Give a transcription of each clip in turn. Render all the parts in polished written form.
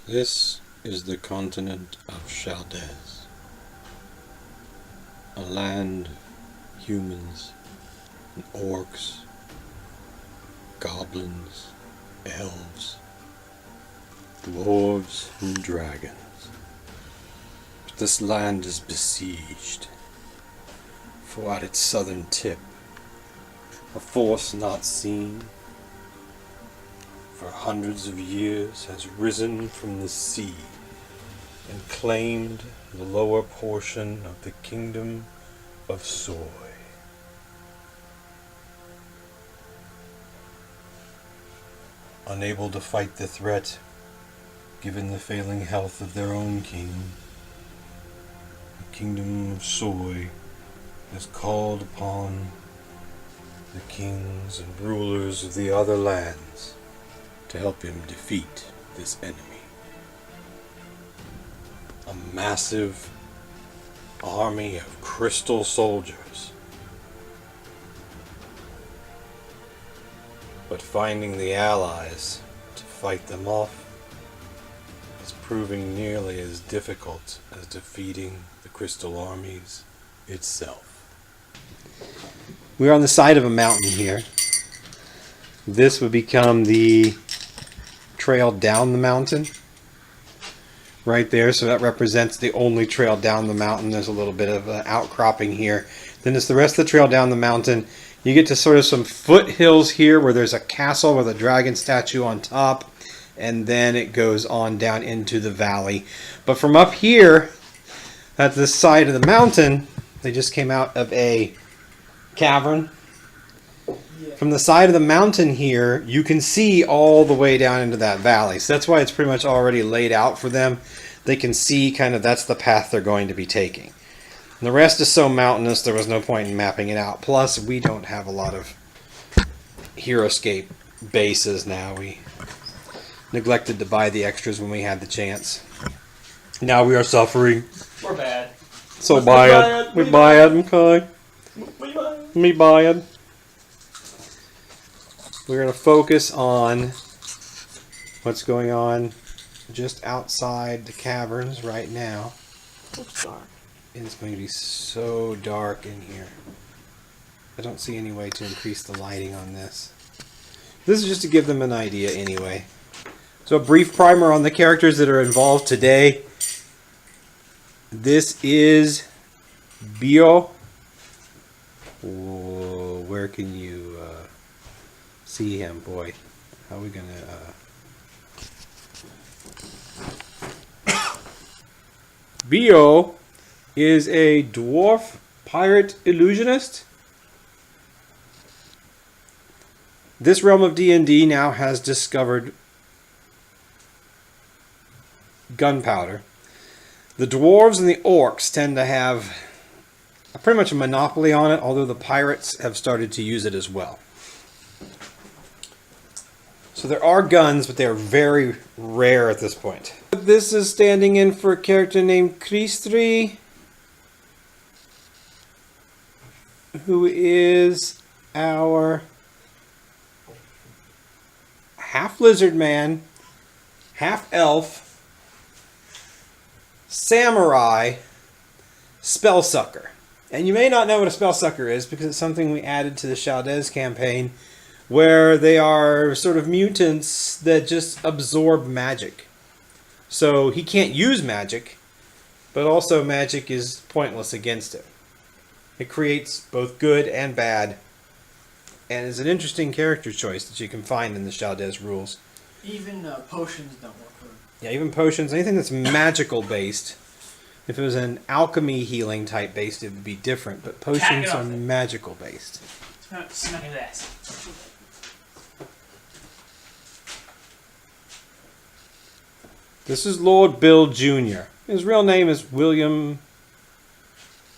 This is the continent of Chaldes, a land of humans and orcs, goblins, elves, dwarves, and dragons. But this land is besieged, for at its southern tip, a force not seen for hundreds of years has risen from the sea and claimed the lower portion of the kingdom of Soy. Unable to fight the threat, given the failing health of their own king, the kingdom of Soy has called upon the kings and rulers of the other lands to help him defeat this enemy. A massive army of crystal soldiers. But finding the allies to fight them off is proving nearly as difficult as defeating the crystal armies itself. We're on the side of a mountain here. This would become the trail down the mountain right there, so that represents the only trail down the mountain. There's a little bit of an outcropping here. Then it's the rest of the trail down the mountain. You get to sort of some foothills here where there's a castle with a dragon statue on top, and then it goes on down into the valley. But from up here at this side of the mountain, they just came out of a cavern. From the side of the mountain here, you can see all the way down into that valley. So that's why it's pretty much already laid out for them. They can see kind of that's the path they're going to be taking. And the rest is so mountainous, there was no point in mapping it out. Plus, we don't have a lot of HeroScape bases now. We neglected to buy the extras when we had the chance. Now we are suffering. We're bad. So buy it. We buy it, okay? Me buy it. We're going to focus on what's going on just outside the caverns right now. It's dark. It's going to be so dark in here. I don't see any way to increase the lighting on this. This is just to give them an idea anyway. So a brief primer on the characters that are involved today. This is Bio. Whoa, where can you see him? Boy, how are we gonna Bio is a dwarf pirate illusionist. This realm of D&D now has discovered gunpowder. The dwarves and the orcs tend to have pretty much a monopoly on it, although the pirates have started to use it as well. So there are guns, but they are very rare at this point. This is standing in for a character named Kristri, who is our half lizard man, half elf, samurai, spell sucker. And you may not know what a spell sucker is because it's something we added to the Chaldes campaign, where they are sort of mutants that just absorb magic. So he can't use magic, but also magic is pointless against him. It creates both good and bad, and is an interesting character choice that you can find in the Chaldes rules. Even potions don't work for him. Yeah, even potions, anything that's magical based. If it was an alchemy healing type based, it would be different, but potions are magical based. Smack his ass. This is Lord Bill Jr. His real name is William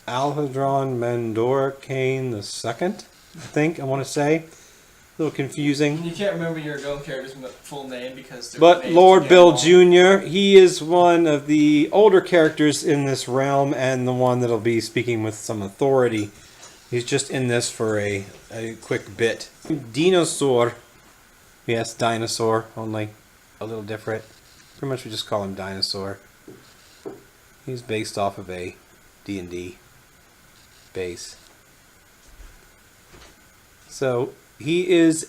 Alhadron Mandora Kane II, I think, I want to say. A little confusing. You can't remember your own character's full name because... But Lord Bill Jr., he is one of the older characters in this realm and the one that'll be speaking with some authority. He's just in this for a quick bit. Dinosaur. Yes, dinosaur, only a little different. Pretty much we just call him Dinosaur. He's based off of a D&D base. So he's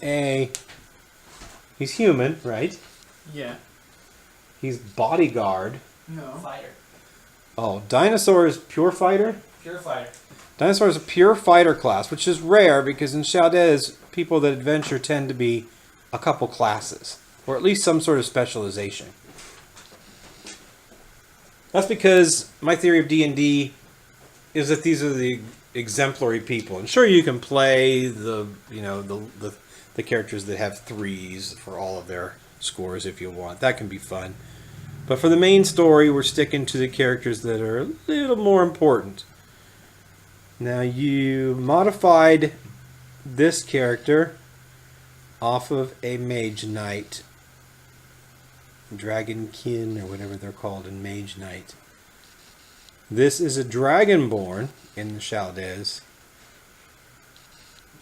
human, right? Yeah. He's bodyguard. No. Fighter. Oh, Dinosaur is pure fighter? Pure fighter. Dinosaur is a pure fighter class, which is rare because in Chaldes, people that adventure tend to be a couple classes, or at least some sort of specialization. That's because my theory of D&D is that these are the exemplary people. And sure, you can play the characters that have 3s for all of their scores if you want. That can be fun. But for the main story, we're sticking to the characters that are a little more important. Now, you modified this character off of a Mage Knight. Dragonkin, or whatever they're called in Mage Knight. This is a Dragonborn in the Chaldes.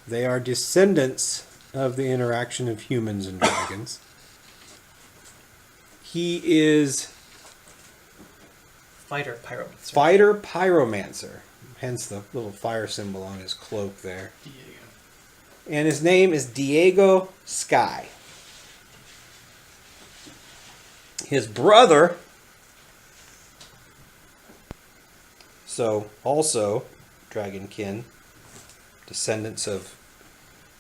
They are descendants of the interaction of humans and dragons. He is Fighter pyromancer. Fighter Pyromancer. Hence the little fire symbol on his cloak there. Diego. And his name is Diego Sky. His brother, so also Dragonkin, descendants of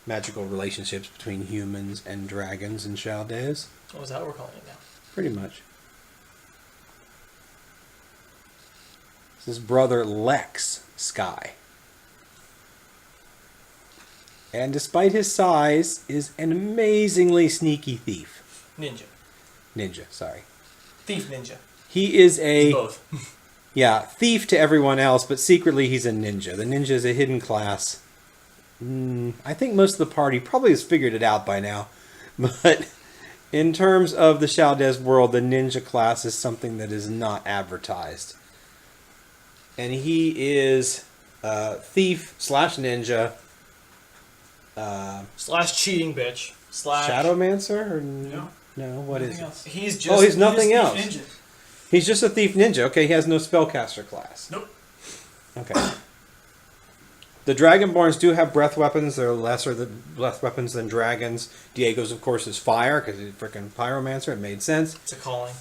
magical relationships between humans and dragons in Chaldes. What was that we're calling it now? Pretty much. His brother Lex Sky. And despite his size, is an amazingly sneaky thief. Ninja, sorry. Thief ninja. He is a... Both. Yeah, thief to everyone else, but secretly he's a ninja. The ninja is a hidden class. I think most of the party probably has figured it out by now. But in terms of the Chaldes world, the ninja class is something that is not advertised. And he is thief slash ninja Slash cheating bitch. Slash Shadowmancer? Or no. No, what is Else. he? He's nothing thief else. Ninja. He's just a thief ninja. Okay, he has no spellcaster class. Nope. Okay. The Dragonborns do have breath weapons. They're lesser breath weapons than dragons. Diego's, of course, is fire because he's a freaking pyromancer. It made sense. It's a calling.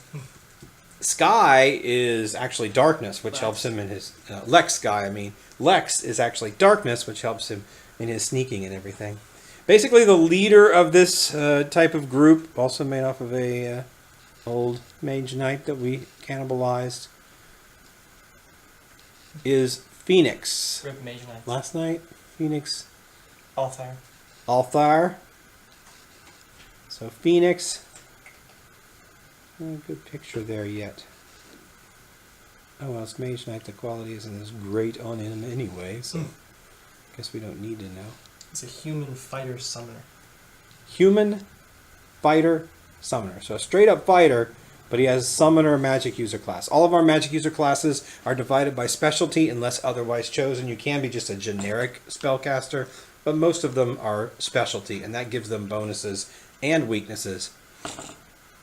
Sky is actually darkness, which helps him in his... Lex Sky, I mean. Lex is actually darkness, which helps him in his sneaking and everything. Basically, the leader of this type of group, also made off of a old Mage Knight that we cannibalized, is Phoenix. Rip Mage Knight. Last night, Phoenix. Althar. Althar. So Phoenix. Not a good picture there yet. Oh well, it's Mage Knight. The quality isn't as great on him anyway, so guess we don't need to know. It's a human fighter summoner. Human fighter summoner. So a straight up fighter, but he has summoner magic user class. All of our magic user classes are divided by specialty unless otherwise chosen. You can be just a generic spellcaster, but most of them are specialty, and that gives them bonuses and weaknesses,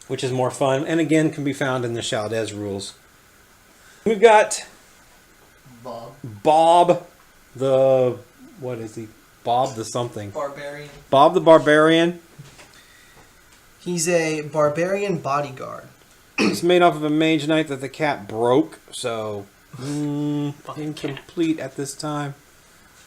which is more fun, and again can be found in the Chaldes rules. We've got Bob the... what is he? Bob the something. Barbarian. Bob the Barbarian. He's a barbarian bodyguard. It's made off of a Mage Knight that the cat broke, so incomplete at this time.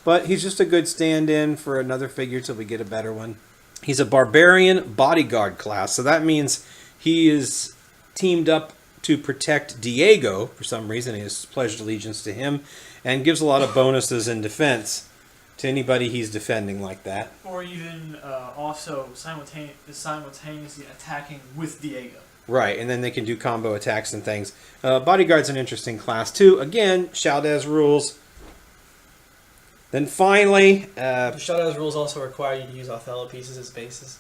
But he's just a good stand-in for another figure till we get a better one. He's a barbarian bodyguard class, so that means he is teamed up to protect Diego for some reason. He has pledged allegiance to him and gives a lot of bonuses in defense to anybody he's defending like that. Or even also simultaneously attacking with Diego. Right, and then they can do combo attacks and things. Bodyguard's an interesting class too. Again, Chaldes rules. Then finally... the Chaldes rules also require you to use Othello pieces as bases.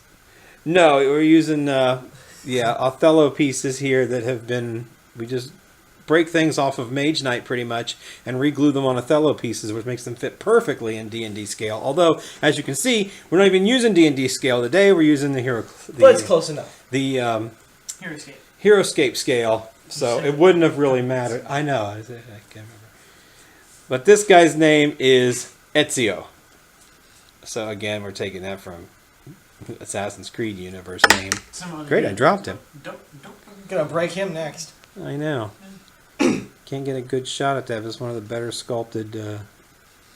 No, we're using Othello pieces here that have been... We just break things off of Mage Knight pretty much and reglue them on Othello pieces, which makes them fit perfectly in D&D scale. Although, as you can see, we're not even using D&D scale today. We're using the hero... But it's close enough. The... HeroScape scale, so it wouldn't have really mattered. I know. I can't remember. But this guy's name is Ezio. So again, we're taking that from Assassin's Creed universe name. Great, I dropped him. Gonna break him next. I know. Can't get a good shot at that. It's one of the better sculpted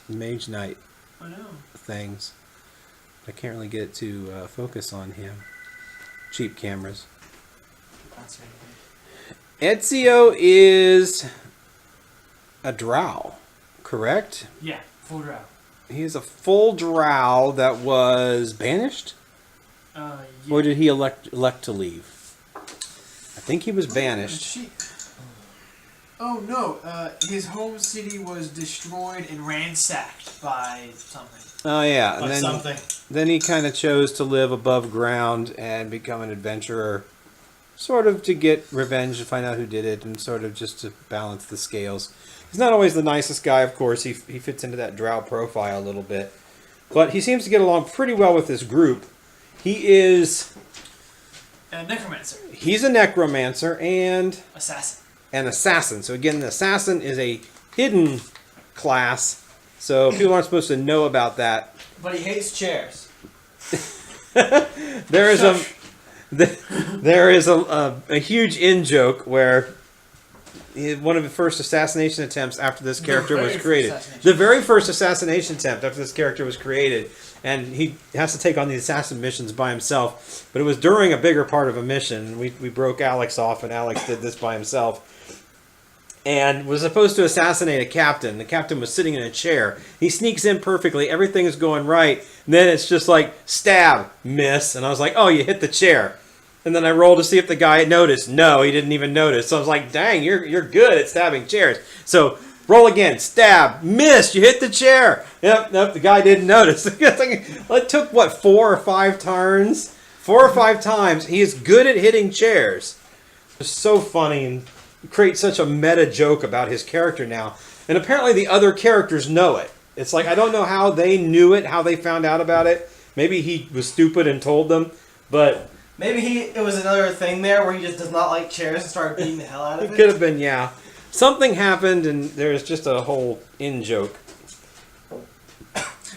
Mage Knight things. I can't really get it to focus on him. Cheap cameras. That's right. Ezio is a drow, correct? Yeah, full drow. He is a full drow that was banished? Yeah. Or did he elect to leave? I think he was banished. Oh no, his home city was destroyed and ransacked by something. Oh yeah, and Like then something. then he kind of chose to live above ground and become an adventurer, sort of to get revenge and find out who did it, and sort of just to balance the scales. He's not always the nicest guy, of course. He fits into that drow profile a little bit, but he seems to get along pretty well with this group. He is A necromancer. he's a necromancer and Assassin. an assassin. So again, the assassin is a hidden class. So people aren't supposed to know about that. But he hates chairs. There is a huge in joke where one of the first assassination attempts after this character was created. The very first assassination attempt after this character was created, and he has to take on these assassin missions by himself. But it was during a bigger part of a mission. We broke Alex off, and Alex did this by himself. And was supposed to assassinate a captain. The captain was sitting in a chair. He sneaks in perfectly. Everything is going right. And then it's just like, stab, miss. And I was like, oh, you hit the chair. And then I rolled to see if the guy had noticed. No, he didn't even notice. So I was like, dang, you're good at stabbing chairs. So roll again, stab, miss, you hit the chair. Yep, the guy didn't notice. It took, what, 4 or 5 turns? 4 or 5 times. He is good at hitting chairs. It's so funny and create such a meta joke about his character now. And apparently the other characters know it. It's like, I don't know how they knew it, how they found out about it. Maybe he was stupid and told them, but Maybe it was another thing there where he just does not like chairs and started beating the hell out of it it. could have been, yeah. Something happened and there's just a whole in-joke.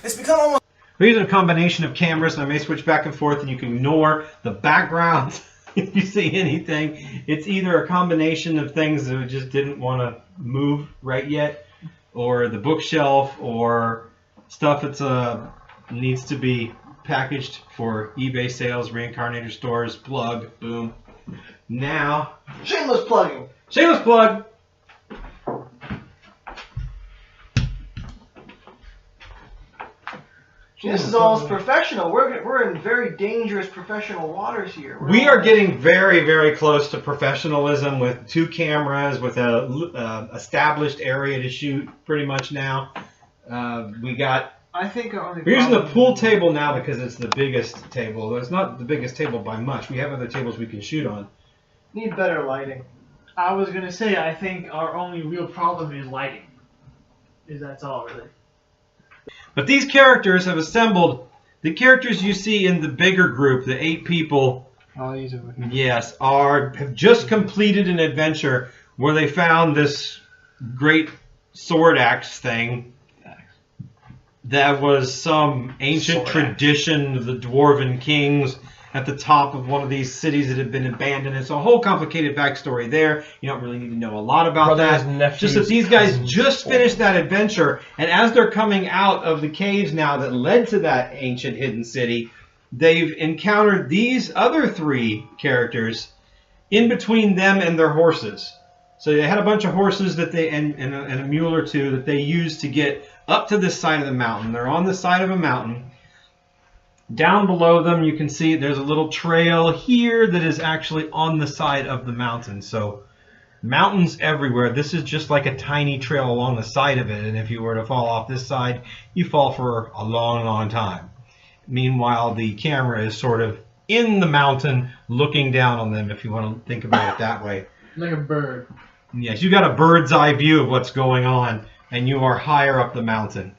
It's become almost... We're using a combination of cameras, and I may switch back and forth, and you can ignore the background if you see anything. It's either a combination of things that we just didn't want to move right yet, or the bookshelf, or stuff that's needs to be packaged for eBay sales, reincarnator stores, plug, boom. Now, Shameless plugging. shameless plug. This is almost professional. We're in very dangerous professional waters here. We are getting very, very close to professionalism with 2 cameras, with a established area to shoot pretty much now. I think We're using the pool table now because it's the biggest table. It's not the biggest table by much. We have other tables we can shoot on. Need better lighting. I was gonna say I think our only real problem is lighting. That's all really. But these characters have assembled. The characters you see in the bigger group, the 8 people, yes, have just completed an adventure where they found this great sword axe thing. That was some ancient tradition of the Dwarven kings at the top of one of these cities that had been abandoned. It's a whole complicated backstory there. You don't really need to know a lot about that. Just that these guys just finished that adventure, and as they're coming out of the caves now that led to that ancient hidden city, they've encountered these other 3 characters in between them and their horses. So they had a bunch of horses that they and a mule or 2 that they used to get up to this side of the mountain. They're on the side of a mountain. Down below them, you can see there's a little trail here that is actually on the side of the mountain. So mountains everywhere. This is just like a tiny trail along the side of it. And if you were to fall off this side, you fall for a long, long time. Meanwhile, the camera is sort of in the mountain looking down on them, if you want to think about it that way. Like a bird. Yes, you got a bird's eye view of what's going on, and you are higher up the mountain.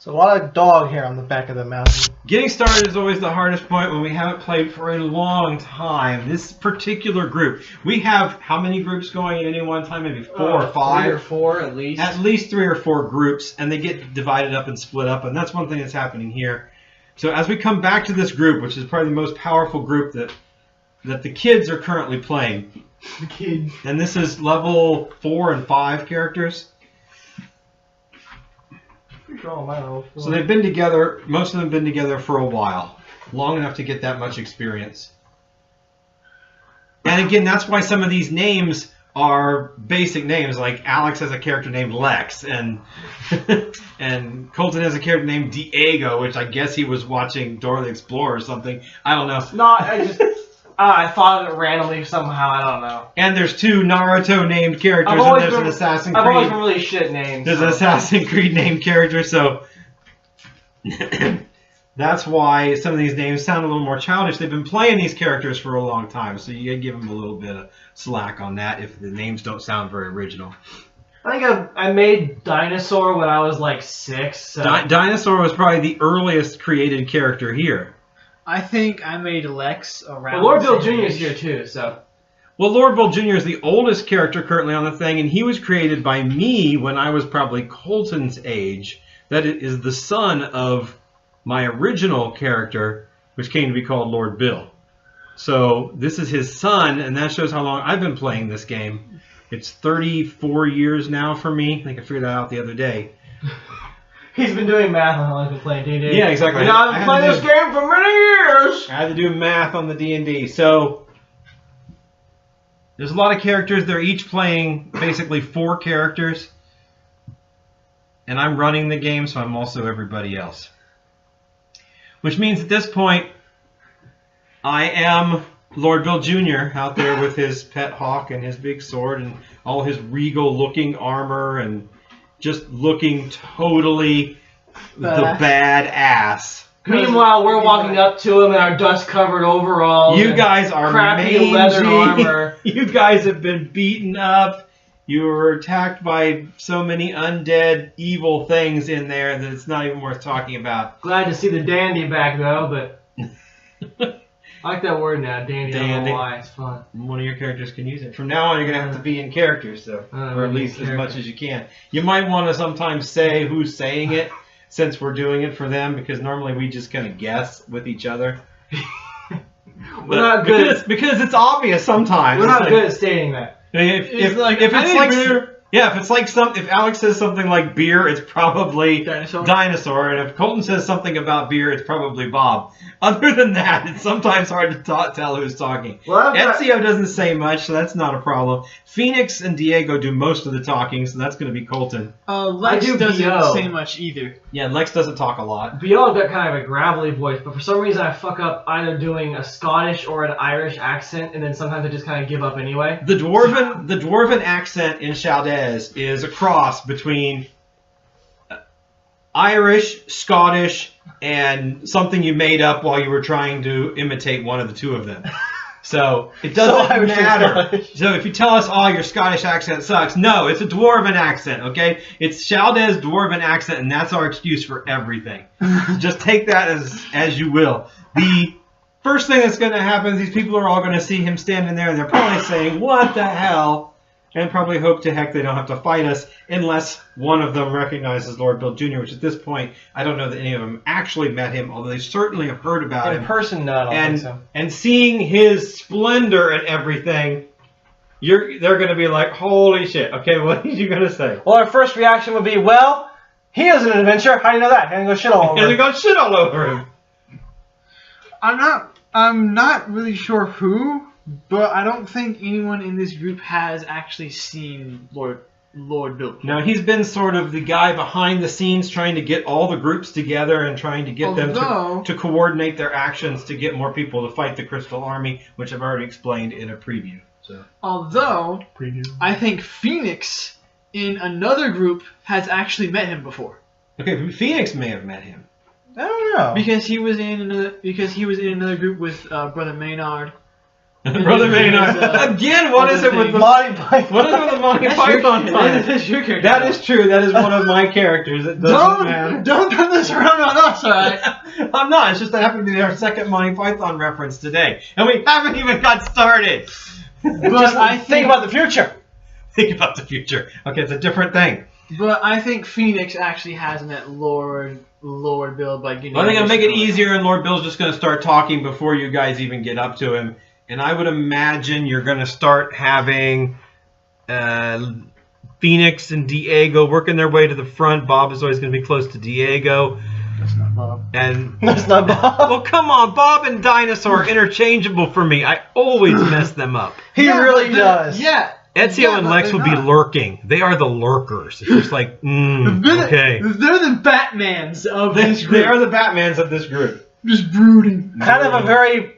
So a lot of dog hair on the back of the mountain. Getting started is always the hardest point when we haven't played for a long time. This particular group, we have how many groups going at any one time? Maybe 4 or 5? 3 or 4 at least. At least 3 or 4 groups, and they get divided up and split up, and that's one thing that's happening here. So as we come back to this group, which is probably the most powerful group that the kids are currently playing. The kids. And this is level 4 and 5 characters. Pretty sure all my level 4. So they've been together, most of them have been together for a while. Long enough to get that much experience. And again, that's why some of these names are basic names. Like Alex has a character named Lex, and and Colton has a character named Diego, which I guess he was watching Dora the Explorer or something. I don't know. No, I thought of it randomly somehow. I don't know. And there's 2 Naruto named characters, and there's an Assassin's Creed. I've always been really shit names. There's an Assassin's Creed named character, so that's why some of these names sound a little more childish. They've been playing these characters for a long time, so you gotta give them a little bit of slack on that if the names don't sound very original. I think I made Dinosaur when I was like 6. So. Dinosaur was probably the earliest created character here. I think I made Lex around. But Lord Bill the same Jr. is age. here too, so. Well, Lord Bill Jr. is the oldest character currently on the thing, and he was created by me when I was probably Colton's age. That is the son of my original character, which came to be called Lord Bill. So this is his son, and that shows how long I've been playing this game. It's 34 years now for me. I think I figured that out the other day. He's been doing math on how long he's been playing D&D. Yeah, exactly. And I've been playing this game for many years! I had to do math on the D&D. So there's a lot of characters. They're each playing basically 4 characters. And I'm running the game, so I'm also everybody else. Which means at this point, I am Lord Bill Jr. out there with his pet hawk and his big sword and all his regal-looking armor and just looking totally the badass. Meanwhile, we're walking up to him in our dust-covered overalls. You guys are crappy mangy. leather armor. You guys have been beaten up. You were attacked by so many undead, evil things in there that it's not even worth talking about. Glad to see the dandy back, though, but... I like that word now, dandy. I don't know why. It's fun. One of your characters can use it. From now on, you're going to have to be in character, so, or at least as much as you can. You might want to sometimes say who's saying it, since we're doing it for them, because normally we just kind of guess with each other. We're not good because it's obvious sometimes. We're not good at stating that. If Alex says something like beer, it's probably dinosaur, and if Colton says something about beer, it's probably Bob. Other than that, it's sometimes hard to tell who's talking. Well, Ezio doesn't say much, so that's not a problem. Phoenix and Diego do most of the talking, so that's going to be Colton. Lex doesn't say much either. Yeah, Lex doesn't talk a lot. Bio's got kind of a gravelly voice, but for some reason I fuck up either doing a Scottish or an Irish accent, and then sometimes I just kind of give up anyway. The dwarven accent in Chaldes is a cross between Irish, Scottish, and something you made up while you were trying to imitate one of the 2 of them. So it doesn't matter. So if you tell us, oh, your Scottish accent sucks, no, it's a dwarven accent, okay? It's Chaldes dwarven accent, and that's our excuse for everything. Just take that as you will. The first thing that's going to happen is these people are all going to see him standing there, and they're probably saying, what the hell? And probably hope to heck they don't have to fight us unless one of them recognizes Lord Bill Jr., which at this point, I don't know that any of them actually met him, although they certainly have heard about him. In person, no, I don't think so. And seeing his splendor and everything, they're going to be like, holy shit. Okay, what are you going to say? Well, our first reaction would be, well, he has an adventure. How do you know that? And go shit all over him. And they got shit all over him. I'm not really sure who, but I don't think anyone in this group has actually seen Lord Bill. No, he's been sort of the guy behind the scenes trying to get all the groups together and trying to get them to coordinate their actions to get more people to fight the Crystal Army, which I've already explained in a preview. So. Although, I think Phoenix in another group has actually met him before. Okay, Phoenix may have met him. I don't know. Because he was in another group with Brother Maynard. Brother Maynard. Again, what is it with the Monty Python. What is it with the Monty Python time? That's your character. That is true. That is one of my characters. It doesn't matter. Don't turn this around on us, alright? I'm not. It's just that happened to be our second Monty Python reference today, and we haven't even got started. But I Think about the future. Think about the future. Okay, it's a different thing. But I think Phoenix actually has met Lord Bill by getting. Well, I think I'll make it easier, and Lord Bill's just going to start talking before you guys even get up to him. And I would imagine you're going to start having Phoenix and Diego working their way to the front. Bob is always going to be close to Diego. That's not Bob. And That's not Bob. well, come on, Bob and Dinosaur are interchangeable for me. I always mess them up. He really does. Yeah. Ezio and but Lex they're would be not. lurking. They are the lurkers. It's just like, okay. They're the Batmans of this group. They are the Batmans of this group. Just brooding. Kind of a very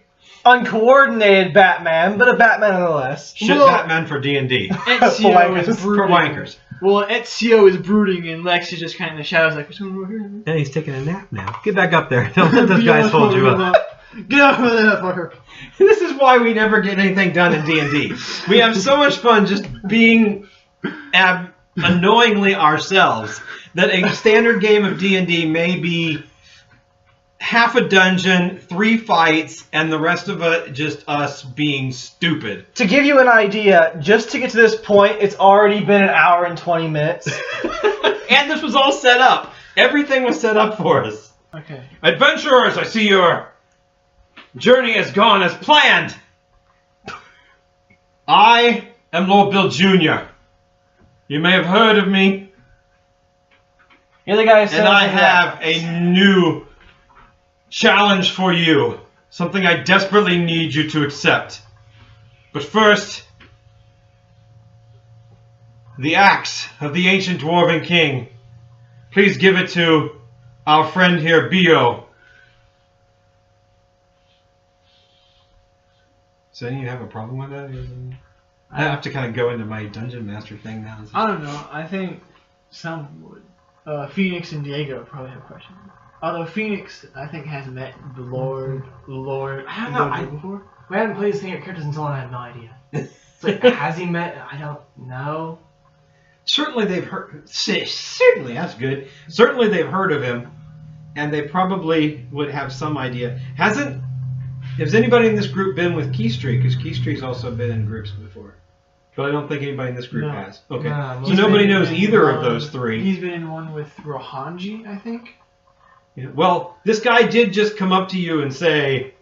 uncoordinated Batman, but a Batman nonetheless. Shit, Well- Batman for D&D. Ezio Wankers. is brooding. For wankers. Well, Ezio is brooding, and Lex is just kind of in the shadows, like, what's going on over here? And he's taking a nap now. Get back up there. Don't let those guys hold you up. Get out of there, fucker. This is why we never get anything done in D&D. We have so much fun just being annoyingly ourselves that a standard game of D&D may be half a dungeon, 3 fights, and the rest of it just us being stupid. To give you an idea, just to get to this point, it's already been 1 hour and 20 minutes. And this was all set up. Everything was set up for us. Okay. Adventurers, I see your journey has gone as planned. I am Lord Bill Jr. You may have heard of me, You're the guy who and I have a new challenge for you. Something I desperately need you to accept. But first, the axe of the ancient dwarven king. Please give it to our friend here, Bio. So any of you have a problem with that? I have to kind of go into my dungeon master thing now. I don't know. I think some would. Phoenix and Diego probably have questions. Although Phoenix, I think, has met the Lord. I don't know, Lord I- before. We hadn't played this thing at characters until I had no idea. It's like, has he met? I don't know. Certainly they've heard. Certainly, that's good. Certainly they've heard of him, and they probably would have some idea. Has anybody in this group been with Keystreak? Because Keystreak's also been in groups before. But I don't think anybody in this group No. has. Okay. No, So He's nobody been knows in either of one- those three. He's been in one with Rohanji, I think. Yeah. Well, this guy did just come up to you and say,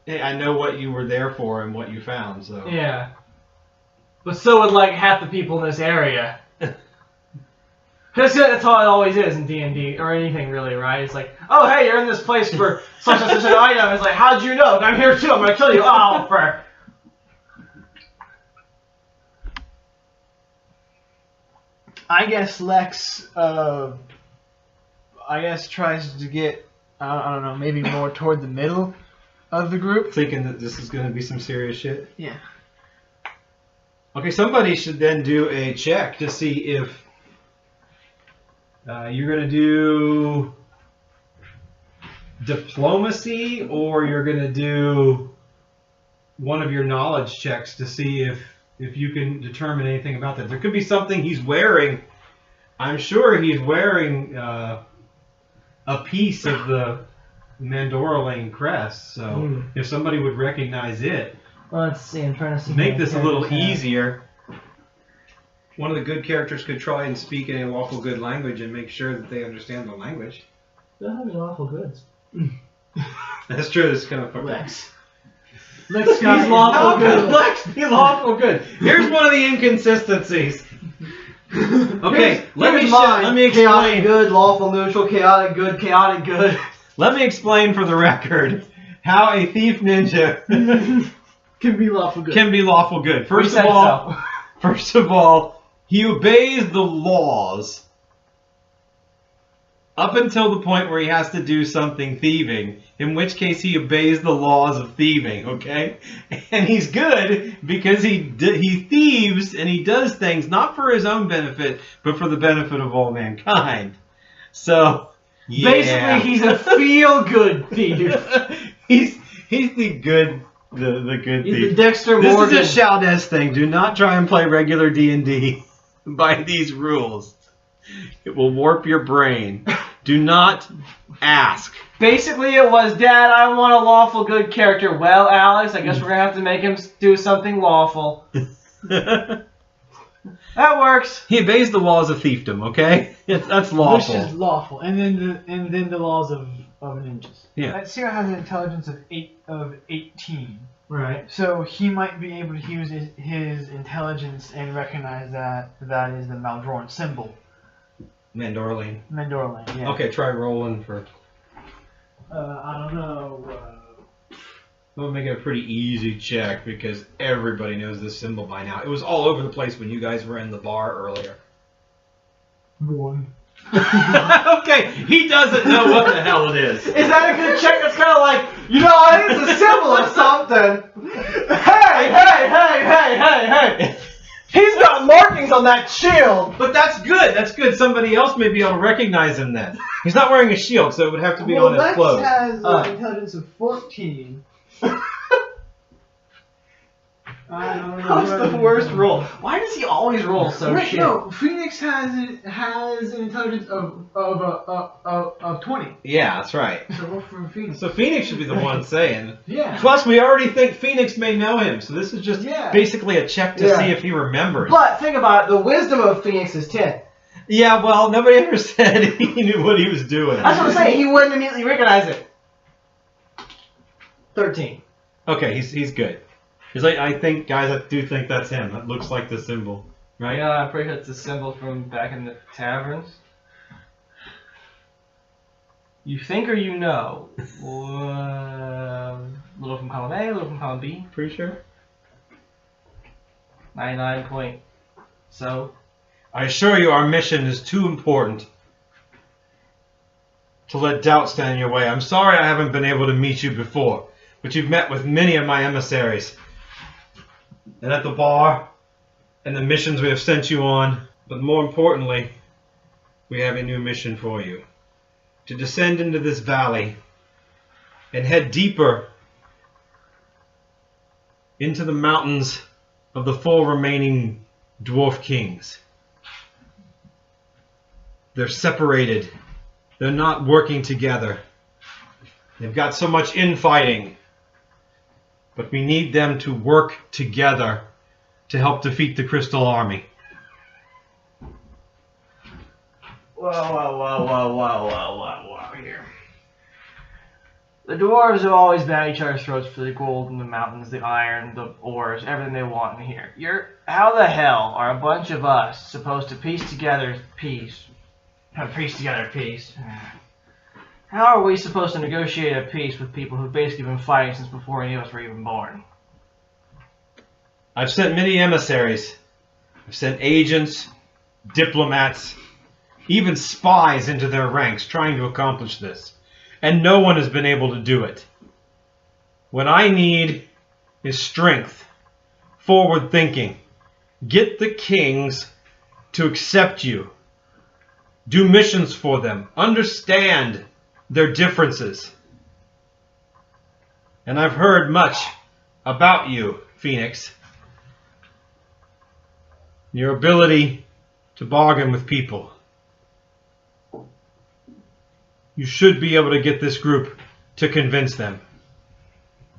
hey, I know what you were there for and what you found, so. Yeah. But so would like half the people in this area. Because that's how it always is in D&D, or anything really, right? It's like, oh hey, you're in this place for such and such an item. It's like, how'd you know? I'm here too, I'm gonna kill you. Oh, for... I guess Lex, tries to get, I don't know, maybe more toward the middle of the group. Thinking that this is going to be some serious shit. Yeah. Okay, somebody should then do a check to see if you're going to do diplomacy or you're going to do one of your knowledge checks to see if you can determine anything about that. There could be something he's wearing. I'm sure he's wearing a piece of the Mandora Lane crest, so if somebody would recognize it, Let's see, I'm trying to see. make this a little easier. One of the good characters could try and speak in a lawful good language and make sure that they understand the language. They'll have lawful goods. That's true. This is kind of fucked up. Lex. Lex got He's lawful good. Lex, he's lawful good. Here's one of the inconsistencies. Okay, let me Chaotic explain. good, lawful neutral, chaotic good, chaotic good. Let me explain for the record how a thief ninja Can be lawful good. can be lawful good. First of all, he obeys the laws up until the point where he has to do something thieving, in which case he obeys the laws of thieving, okay? And he's good because he thieves and he does things not for his own benefit, but for the benefit of all mankind. So, yeah. Basically, he's a feel-good thief. he's the good the good He's thief. the Dexter This Morgan. is a Chaldes thing. Do not try and play regular D&D by these rules. It will warp your brain. Do not ask. Basically, it was, Dad, I want a lawful good character. Well, Alex, I guess we're going to have to make him do something lawful. That works. He obeys the laws of fiefdom, okay? That's lawful. Which is lawful, and then the laws of ninjas. Yeah. Sierra has an intelligence of 18, Right. so he might be able to use his intelligence and recognize that is the Maldron symbol. Mandorline. Mandorlin, yeah. Okay, try rolling for... I don't know. We'll make it a pretty easy check because everybody knows this symbol by now. It was all over the place when you guys were in the bar earlier. 1. Okay, he doesn't know what the hell it is. Is that a good check? That's kind of like, you know, I think it's a symbol of something. Hey! He's got markings on that shield. But that's good. That's good. Somebody else may be able to recognize him then. He's not wearing a shield, so it would have to be on his Lex clothes. has an intelligence of 14. I don't know. That's the worst roll. Why does he always roll so Wait, shit? no, Phoenix has an intelligence of 20. Yeah, that's right. So roll for Phoenix. So Phoenix should be the one saying. Yeah. Plus, we already think Phoenix may know him, so this is just basically a check to see if he remembers. But think about it, the wisdom of Phoenix is 10. Yeah, well, nobody ever said he knew what he was doing. That's what I'm saying, he wouldn't immediately recognize it. 13. Okay, he's good. He's like, I think, guys, I do think that's him. That looks like the symbol, right? Yeah, I'm pretty sure it's a symbol from back in the taverns. You think or you know? Little from column A, little from column B. Pretty sure. 99 point. So. I assure you our mission is too important to let doubt stand in your way. I'm sorry I haven't been able to meet you before, but you've met with many of my emissaries. And at the bar, and the missions we have sent you on, but more importantly, we have a new mission for you. To descend into this valley and head deeper into the mountains of the 4 remaining dwarf kings. They're separated. They're not working together. They've got so much infighting. But we need them to work together to help defeat the Crystal Army. Whoa here. The dwarves have always been at each other's throats for the gold in the mountains, the iron, the ores, everything they want in here. How the hell are a bunch of us supposed to piece together peace? How are we supposed to negotiate a peace with people who've basically been fighting since before any of us were even born? I've sent many emissaries. I've sent agents, diplomats, even spies into their ranks trying to accomplish this. And no one has been able to do it. What I need is strength, forward thinking. Get the kings to accept you. Do missions for them. Understand their differences. And I've heard much about you, Phoenix. Your ability to bargain with people. You should be able to get this group to convince them.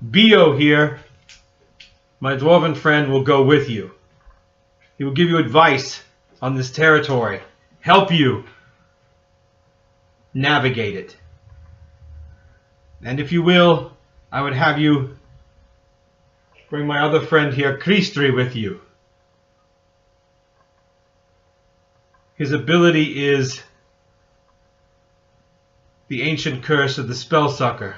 Bio here, my dwarven friend, will go with you. He will give you advice on this territory, help you navigate it. And if you will, I would have you bring my other friend here, Kristri, with you. His ability is the ancient curse of the spellsucker.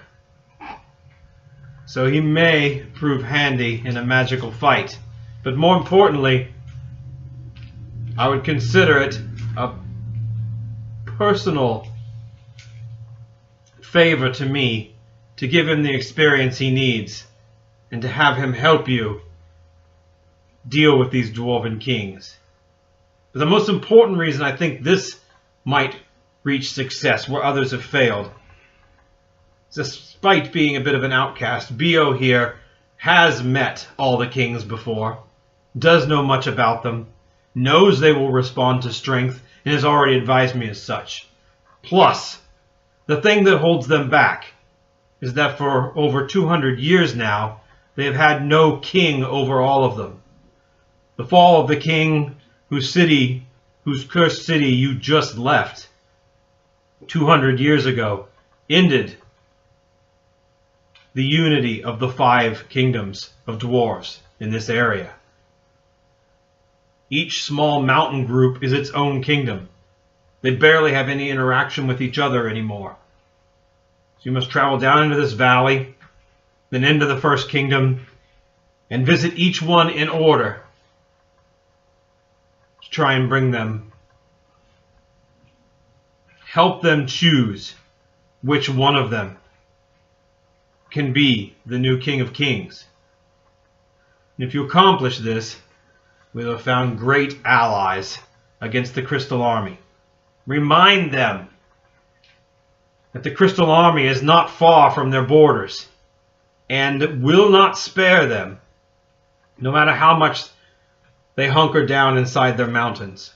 So he may prove handy in a magical fight. But more importantly, I would consider it a personal favor to me to give him the experience he needs and to have him help you deal with these dwarven kings. But the most important reason I think this might reach success where others have failed, despite being a bit of an outcast, Bio here has met all the kings before, does know much about them, knows they will respond to strength, and has already advised me as such. Plus, the thing that holds them back is that for over 200 years now, they have had no king over all of them. The fall of the king whose cursed city you just left 200 years ago ended the unity of the 5 kingdoms of dwarves in this area. Each small mountain group is its own kingdom. They barely have any interaction with each other anymore. So you must travel down into this valley, then into the first kingdom, and visit each one in order to try and bring them, help them choose which one of them can be the new King of Kings. And if you accomplish this, we'll have found great allies against the Crystal Army. Remind them that the Crystal Army is not far from their borders and will not spare them, no matter how much they hunker down inside their mountains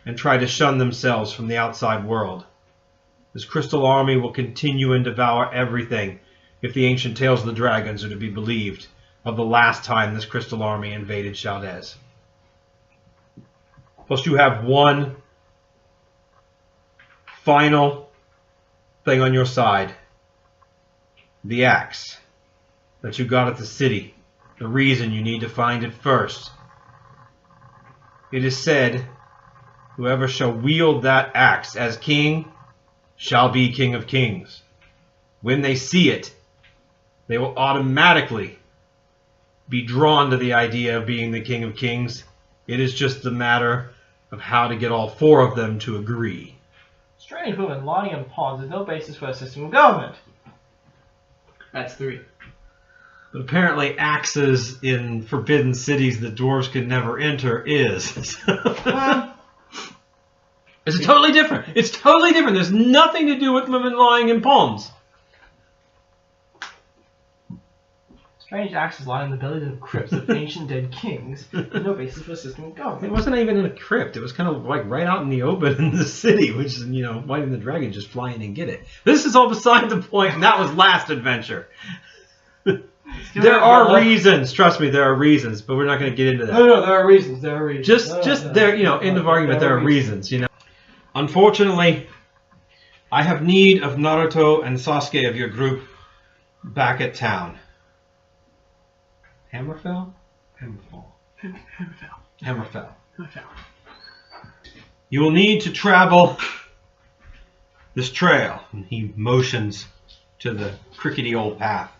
and try to shun themselves from the outside world. This Crystal Army will continue and devour everything if the ancient tales of the dragons are to be believed of the last time this Crystal Army invaded Chaldes. Plus you have one final thing on your side. The axe that you got at the city. The reason you need to find it first. It is said, whoever shall wield that axe as king shall be King of Kings. When they see it, they will automatically be drawn to the idea of being the King of Kings. It is just the matter of how to get all 4 of them to agree. Strange woman, lying in pawns with no basis for a system of government. That's 3. But apparently axes in forbidden cities that dwarves could never enter is. It's totally different. It's totally different. There's nothing to do with women lying in palms. Strange axes lie in the bellies of crypts of ancient dead kings with no basis for a system of It government. wasn't even in a crypt. It was kind of like right out in the open in the city, which is, you know, why didn't the dragon just fly in and get it? This is all beside the point, and that was last adventure. There are reasons. Trust me, there are reasons, but we're not going to get into that. No, there are reasons. There are reasons. Just there, you know, end of argument, there are reasons, you know. Unfortunately, I have need of Naruto and Sasuke of your group back at town. Hammerfell? Hammerfell. You will need to travel this trail. And he motions to the crickety old path.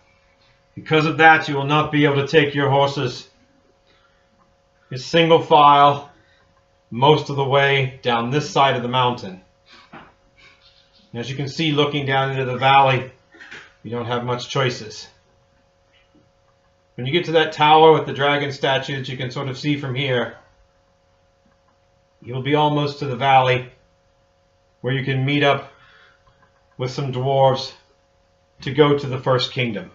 Because of that, you will not be able to take your horses in single file most of the way down this side of the mountain. And as you can see, looking down into the valley, you don't have much choices. When you get to that tower with the dragon statue that you can sort of see from here, you'll be almost to the valley where you can meet up with some dwarves to go to the first kingdom.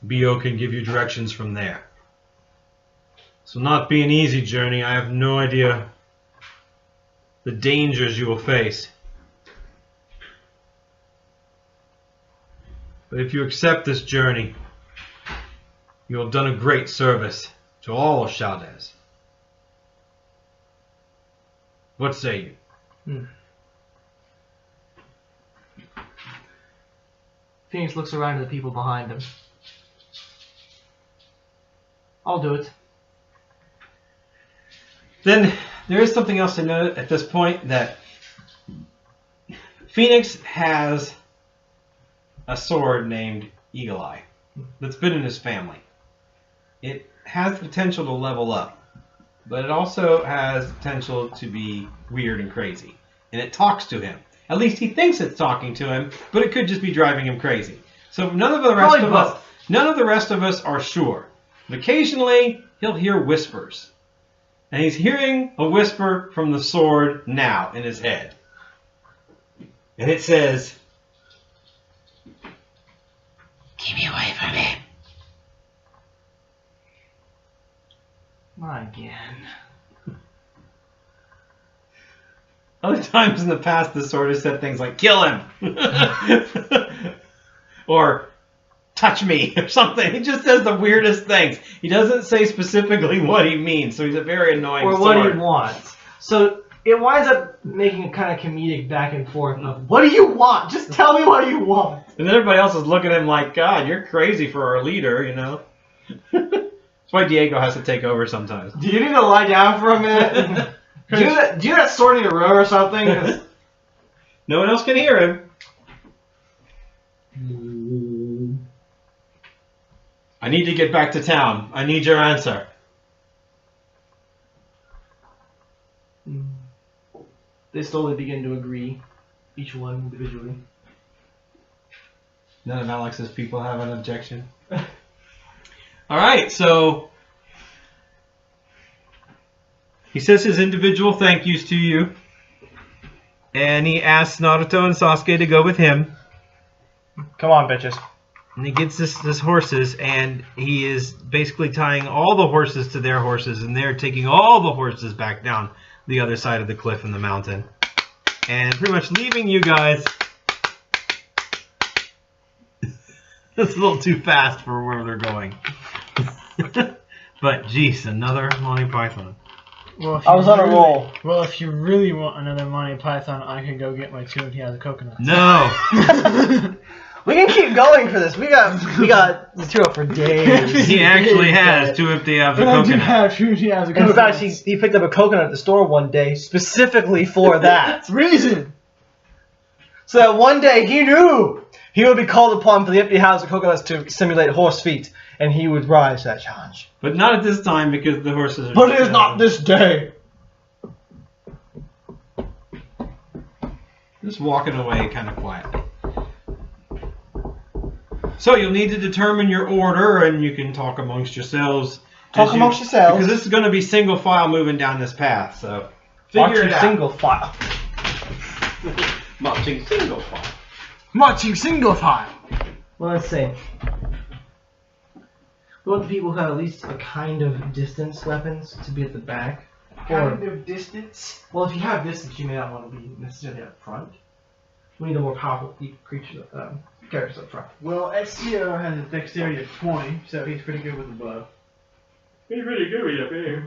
Bo can give you directions from there. This will not be an easy journey. I have no idea the dangers you will face. But if you accept this journey, you have done a great service to all of Chaldes. What say you? Phoenix looks around at the people behind him. I'll do it. Then there is something else to note at this point, that Phoenix has a sword named Eagle Eye that's been in his family. It has the potential to level up, but it also has the potential to be weird and crazy. And it talks to him. At least he thinks it's talking to him, but it could just be driving him crazy. So none of the rest of us are sure. But occasionally he'll hear whispers. And he's hearing a whisper from the sword now in his head. And it says, Keep me away from him. Not again. Other times in the past, the sword has said things like, kill him! Or, touch me, or something. He just says the weirdest things. He doesn't say specifically what he means, so he's a very annoying Or sword. what he wants. So it winds up making a kind of comedic back and forth of, what do you want? Just tell me what you want. And then everybody else is looking at him like, God, you're crazy for our leader, you know? That's why Diego has to take over sometimes. Do you need to lie down for a minute? do you that sword in a row or something? 'Cause No one else can hear him. I need to get back to town. I need your answer. They slowly begin to agree, each one individually. None of Alex's people have an objection. Alright, so he says his individual thank yous to you. And he asks Naruto and Sasuke to go with him. Come on, bitches. And he gets this horses, and he is basically tying all the horses to their horses, and they're taking all the horses back down the other side of the cliff in the mountain. And pretty much leaving you guys. That's a little too fast for where they're going. But, geez, another Monty Python. Well, if I you was on a really- roll. Well, if you really want another Monty Python, I can go get my 2 if he has a coconut. No! We can keep going for this. We got material for days. He actually has 2 if they have the But I do coconut. have 2 if he has a coconut. In fact, he picked up a coconut at the store one day specifically for that reason. So that one day he knew he would be called upon for the empty house of coconuts to simulate horse feet, and he would rise to that challenge. But not at this time because the horses are... But it is not this day. Just walking away kind of quietly. So you'll need to determine your order, and you can talk amongst yourselves. Talk amongst yourselves. Because this is going to be single file moving down this path, so figure it out. Single file. Marching single file. Marching single file. Well, let's see. We want the people who have at least a kind of distance weapons to be at the back. Kind of distance. Well, if you have distance, you may not want to be necessarily up front. We need a more powerful creature, characters up front. Well, Ezio has a dexterity of 20, so he's pretty good with the bow. He's pretty good up here.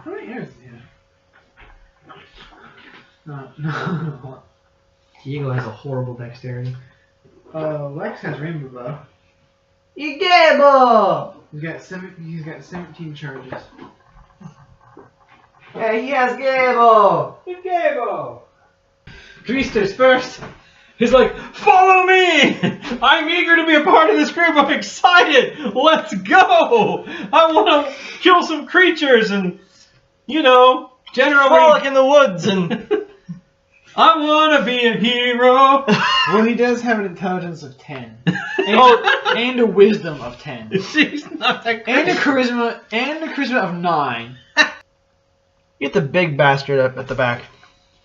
How many arrows does he have? No. Diego has a horrible dexterity. Lex has rainbow bow. Igebo! He's got 17 charges. Hey, he has Gabo! Gabo! Greasters first! He's like, follow me! I'm eager to be a part of this group. I'm excited. Let's go! I want to kill some creatures and, you know, generally... Frolic in the woods and... I want to be a hero. Well, he does have an intelligence of 10. And a wisdom of 10. She's not that And a crazy. charisma of 9. Get the big bastard up at the back.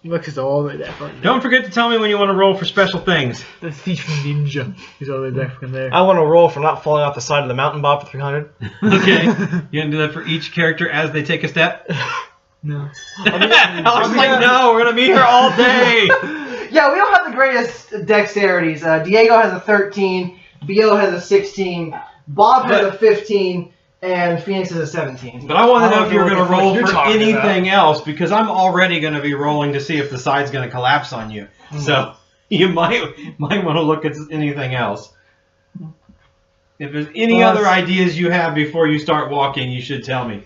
Lex is all the way back front. Don't forget to tell me when you want to roll for special things. The thief ninja. He's all the way back from there. I want to roll for not falling off the side of the mountain, Bob, for 300. Okay. You're going to do that for each character as they take a step? No. I was like, no, we're going to be here all day. Yeah, we don't have the greatest dexterities. Diego has a 13, Bio has a 16, Bob has a 15, and Phoenix has a 17. But I want to know if you're going to what roll you're for talking anything else, because I'm already going to be rolling to see if the side's going to collapse on you. So you might want to look at anything else. If there's any other ideas you have before you start walking, you should tell me.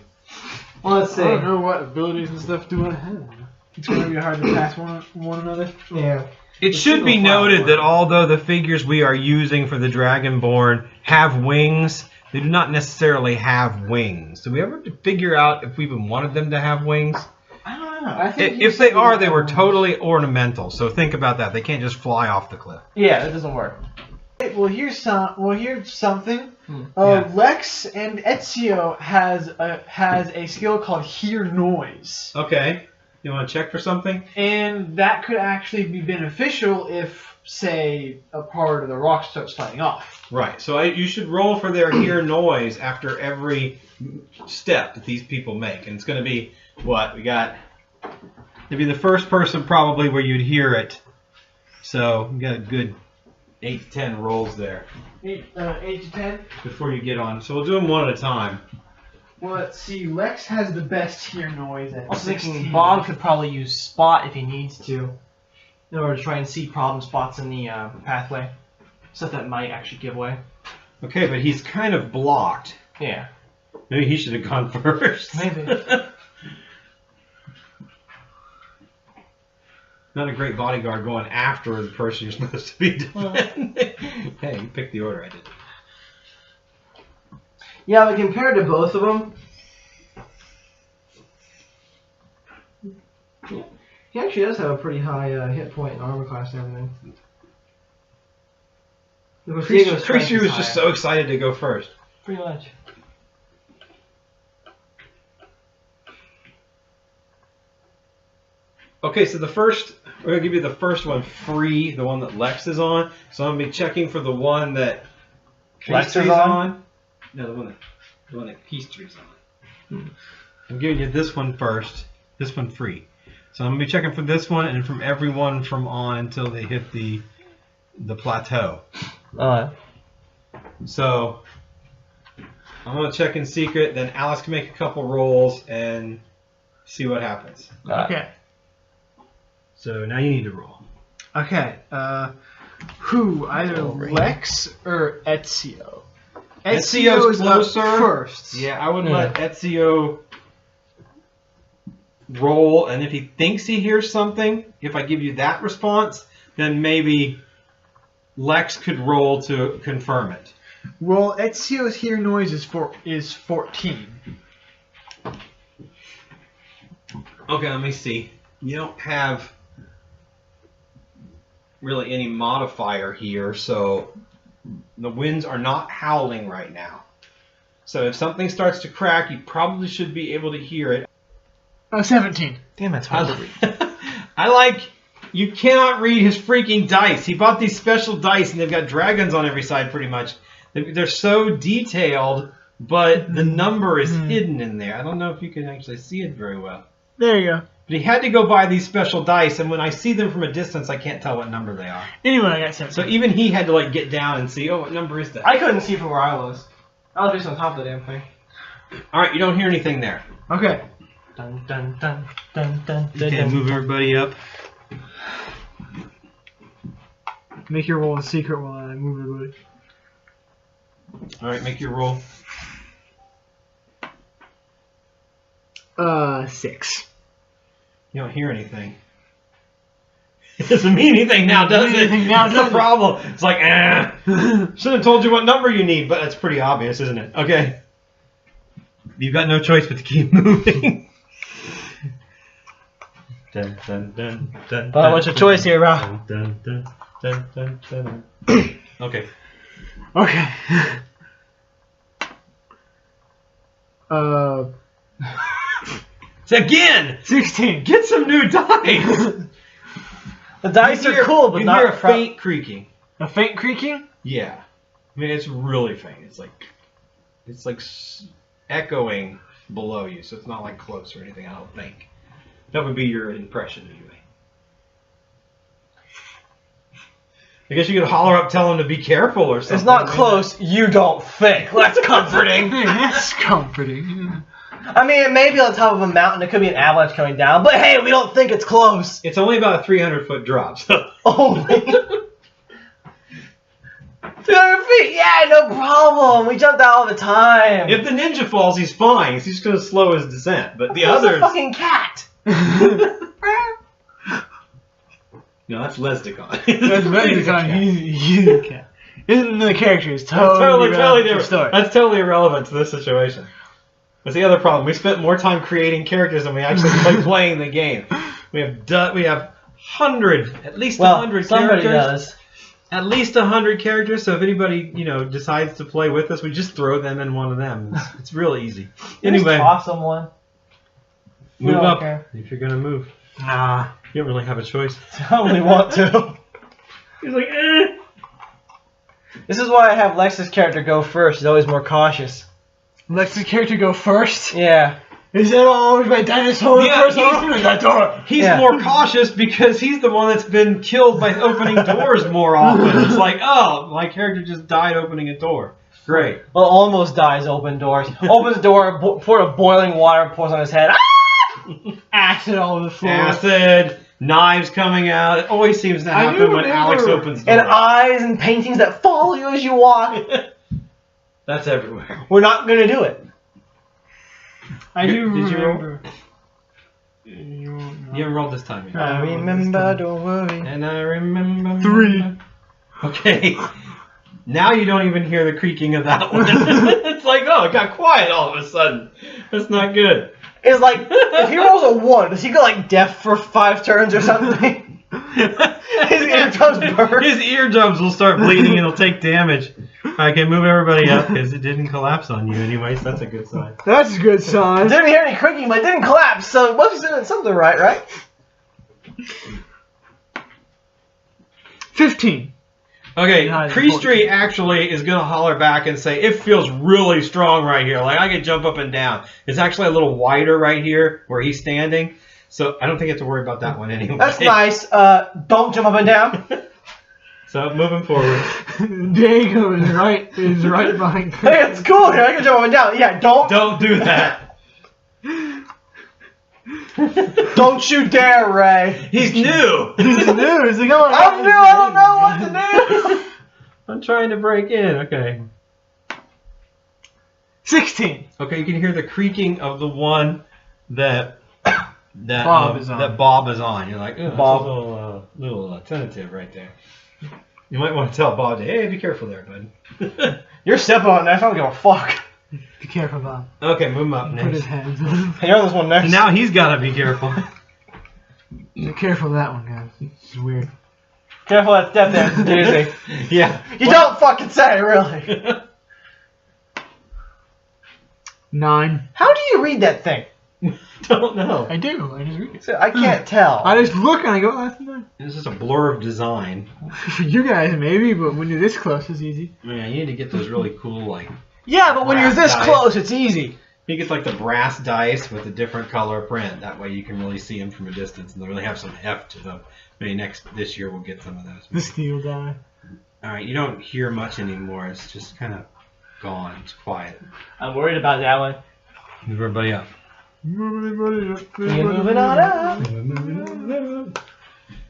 Well, let's see. I don't know what abilities and stuff do I have. It's going to be hard to pass one another. Yeah. It should be noted that although the figures we are using for the Dragonborn have wings, they do not necessarily have wings. Do we ever figure out if we even wanted them to have wings? I don't know. I think If they are, they were totally ornamental. So think about that. They can't just fly off the cliff. Yeah, that doesn't work. Well, here's something. Yeah. Lex and Ezio has a skill called Hear Noise, Okay. You want to check for something? and that could actually be beneficial if say, a part of the rock starts sliding off. Right. So you should roll for their hear noise after every step that these people make. And it's going to be, what? We got... It'd be the first person probably where you'd hear it. So we got a good 8 to 10 rolls there 8 to 10. before you get on. So we'll do them one at a time. Well, let's see. Lex has the best hear noise at I was 16. thinking Bob could probably use spot if he needs to, in order to try and see problem spots in the pathway, stuff that might actually give away. Okay, but he's kind of blocked. Yeah. Maybe he should have gone first. Maybe. Not a great bodyguard going after the person you're supposed to be defending. Hey, you picked the order I did. Yeah, but compared to both of them, he actually does have a pretty high hit point and armor class and everything. Creature was just so excited to go first. Pretty much. Okay, so we're going to give you the first one free, the one that Lex is on. So I'm going to be checking for the one that Lex is Peastree's on? No, the one that Peastree's on. I'm giving you this one first, this one free. So I'm going to be checking for this one and from everyone from on until they hit the plateau. So I'm going to check in secret, then Alice can make a couple rolls and see what happens. Okay. So now you need to roll. Okay. Who? Either Lex or Ezio? Ezio's closer. First. Yeah, I would let Ezio roll, and if he thinks he hears something, if I give you that response, then maybe Lex could roll to confirm it. Well, Ezio's hear noise is 14. Okay, let me see. You don't have really any modifier here, so the winds are not howling right now. So if something starts to crack, you probably should be able to hear it. 17. Damn, that's hard to read. You cannot read his freaking dice. He bought these special dice, and they've got dragons on every side pretty much. They're so detailed, but the number is hidden in there. I don't know if you can actually see it very well. There you go. But he had to go buy these special dice, and when I see them from a distance, I can't tell what number they are. Anyway, I got 17. So even he had to get down and see, oh, what number is that? I couldn't see from where I was. I was just on top of the damn thing. All right, you don't hear anything there. Okay. Dun dun dun dun dun dun. Okay, move everybody up. Make your roll in secret while I move everybody. All right, make your roll. 6. You don't hear anything. It doesn't mean anything now, does it? That's the problem. It's like, should have told you what number you need, but that's pretty obvious, isn't it? Okay. You've got no choice but to keep moving. Dun, dun, dun, dun, But what's your choice here, bro? Dun, dun, dun, dun, dun, dun. Okay. Okay. Again! 16. Get some new dice! The dice are cool, but you not hear a faint creaking. A faint creaking? Yeah. I mean, it's really faint. It's like echoing below you, so it's not like close or anything, I don't think. That would be your impression anyway. I guess you could holler up, tell him to be careful or something. It's not close, you don't think. That's comforting. That's comforting. I mean, it may be on top of a mountain. It could be an avalanche coming down. But hey, we don't think it's close. It's only about a 300-foot drop, so. Only. 200 feet? Yeah, no problem. We jumped out all the time. If the ninja falls, he's fine. He's just going to slow his descent. But the He's others. a fucking cat. No, that's Lesdicon. That's Lesdicon. He's a cat. Isn't the character is totally different. story. That's totally irrelevant to this situation. That's the other problem. We spent more time creating characters than we actually playing the game. We have at least 100 somebody characters. does. At least 100 characters. So if anybody decides to play with us, we just throw them in one of them. It's real easy. Anyway, Just toss someone. We move don't up care. if you're gonna move. Nah. You don't really have a choice. I only want to. He's like, eh. This is why I have Lex's character go first. He's always more cautious. Let's the character go first. Yeah. Is that always my dinosaur? Yeah, First he's- opening that door. He's Yeah. more cautious because he's the one that's been killed by opening doors more often. It's like, oh, my character just died opening a door. Great. Well, almost dies open doors. Opens the door, pour a boiling water, pours on his head. Ah! Acid all over the floor. Acid, knives coming out. It always seems to I happen do when remember- Alex opens And doors. eyes and paintings that follow you as you walk. That's everywhere. We're not gonna do it. I do Did you roll? remember. You haven't rolled this time yet. I remember, don't worry. And I remember. 3. Okay. Now you don't even hear the creaking of that one. It's like, oh, it got quiet all of a sudden. That's not good. It's like, if he rolls a 1, does he go like deaf for 5 turns or something? His eardrums burn. His eardrums will start bleeding and he'll take damage. I can move everybody up because it didn't collapse on you anyways. That's a good sign. That's a good sign. Didn't hear any creaking, but it didn't collapse, so it must be doing something right? 15. Okay, Not Priestry actually is going to holler back and say, it feels really strong right here. Like, I can jump up and down. It's actually a little wider right here where he's standing. So I don't think you have to worry about that one anyway. That's nice. Don't jump up and down. So moving forward. Diego is right behind Chris. Hey, it's cool here. I can jump up and down. Yeah, Don't do that. don't you dare, Ray. He's new. He's new. He's like, oh, I'm new. I don't know what to do. I'm trying to break in. Okay. 16. Okay, you can hear the creaking of the one that Bob is on. That Bob is on. You're like, oh, that's Bob. a little tentative right there. You might want to tell Bob, hey, be careful there, bud. You're stepping on that. I don't give a fuck. Be careful, Bob. Okay, move him up Put his next. hands on him. Hey, you're on this one next. Now he's got to be careful. Be careful of that one, guys. It's weird. Careful that step there. It's confusing. Yeah. You don't fucking say, really. 9. How do you read that thing? Don't know. I do. I just read it. I can't tell. I just look and I go, oh, that's 9. This is a blur of design. For you guys, maybe, but when you're this close, it's easy. Man, you need to get those really cool, like, Yeah, but when you're this Dice. close, it's easy. you get like the brass dice with a different color print. That way you can really see them from a distance, and they'll really have some heft to them. Maybe this year we'll get some of those. The steel guy. All right, you don't hear much anymore. It's just kind of gone. It's quiet. I'm worried about that one. Move everybody up. You're moving on up.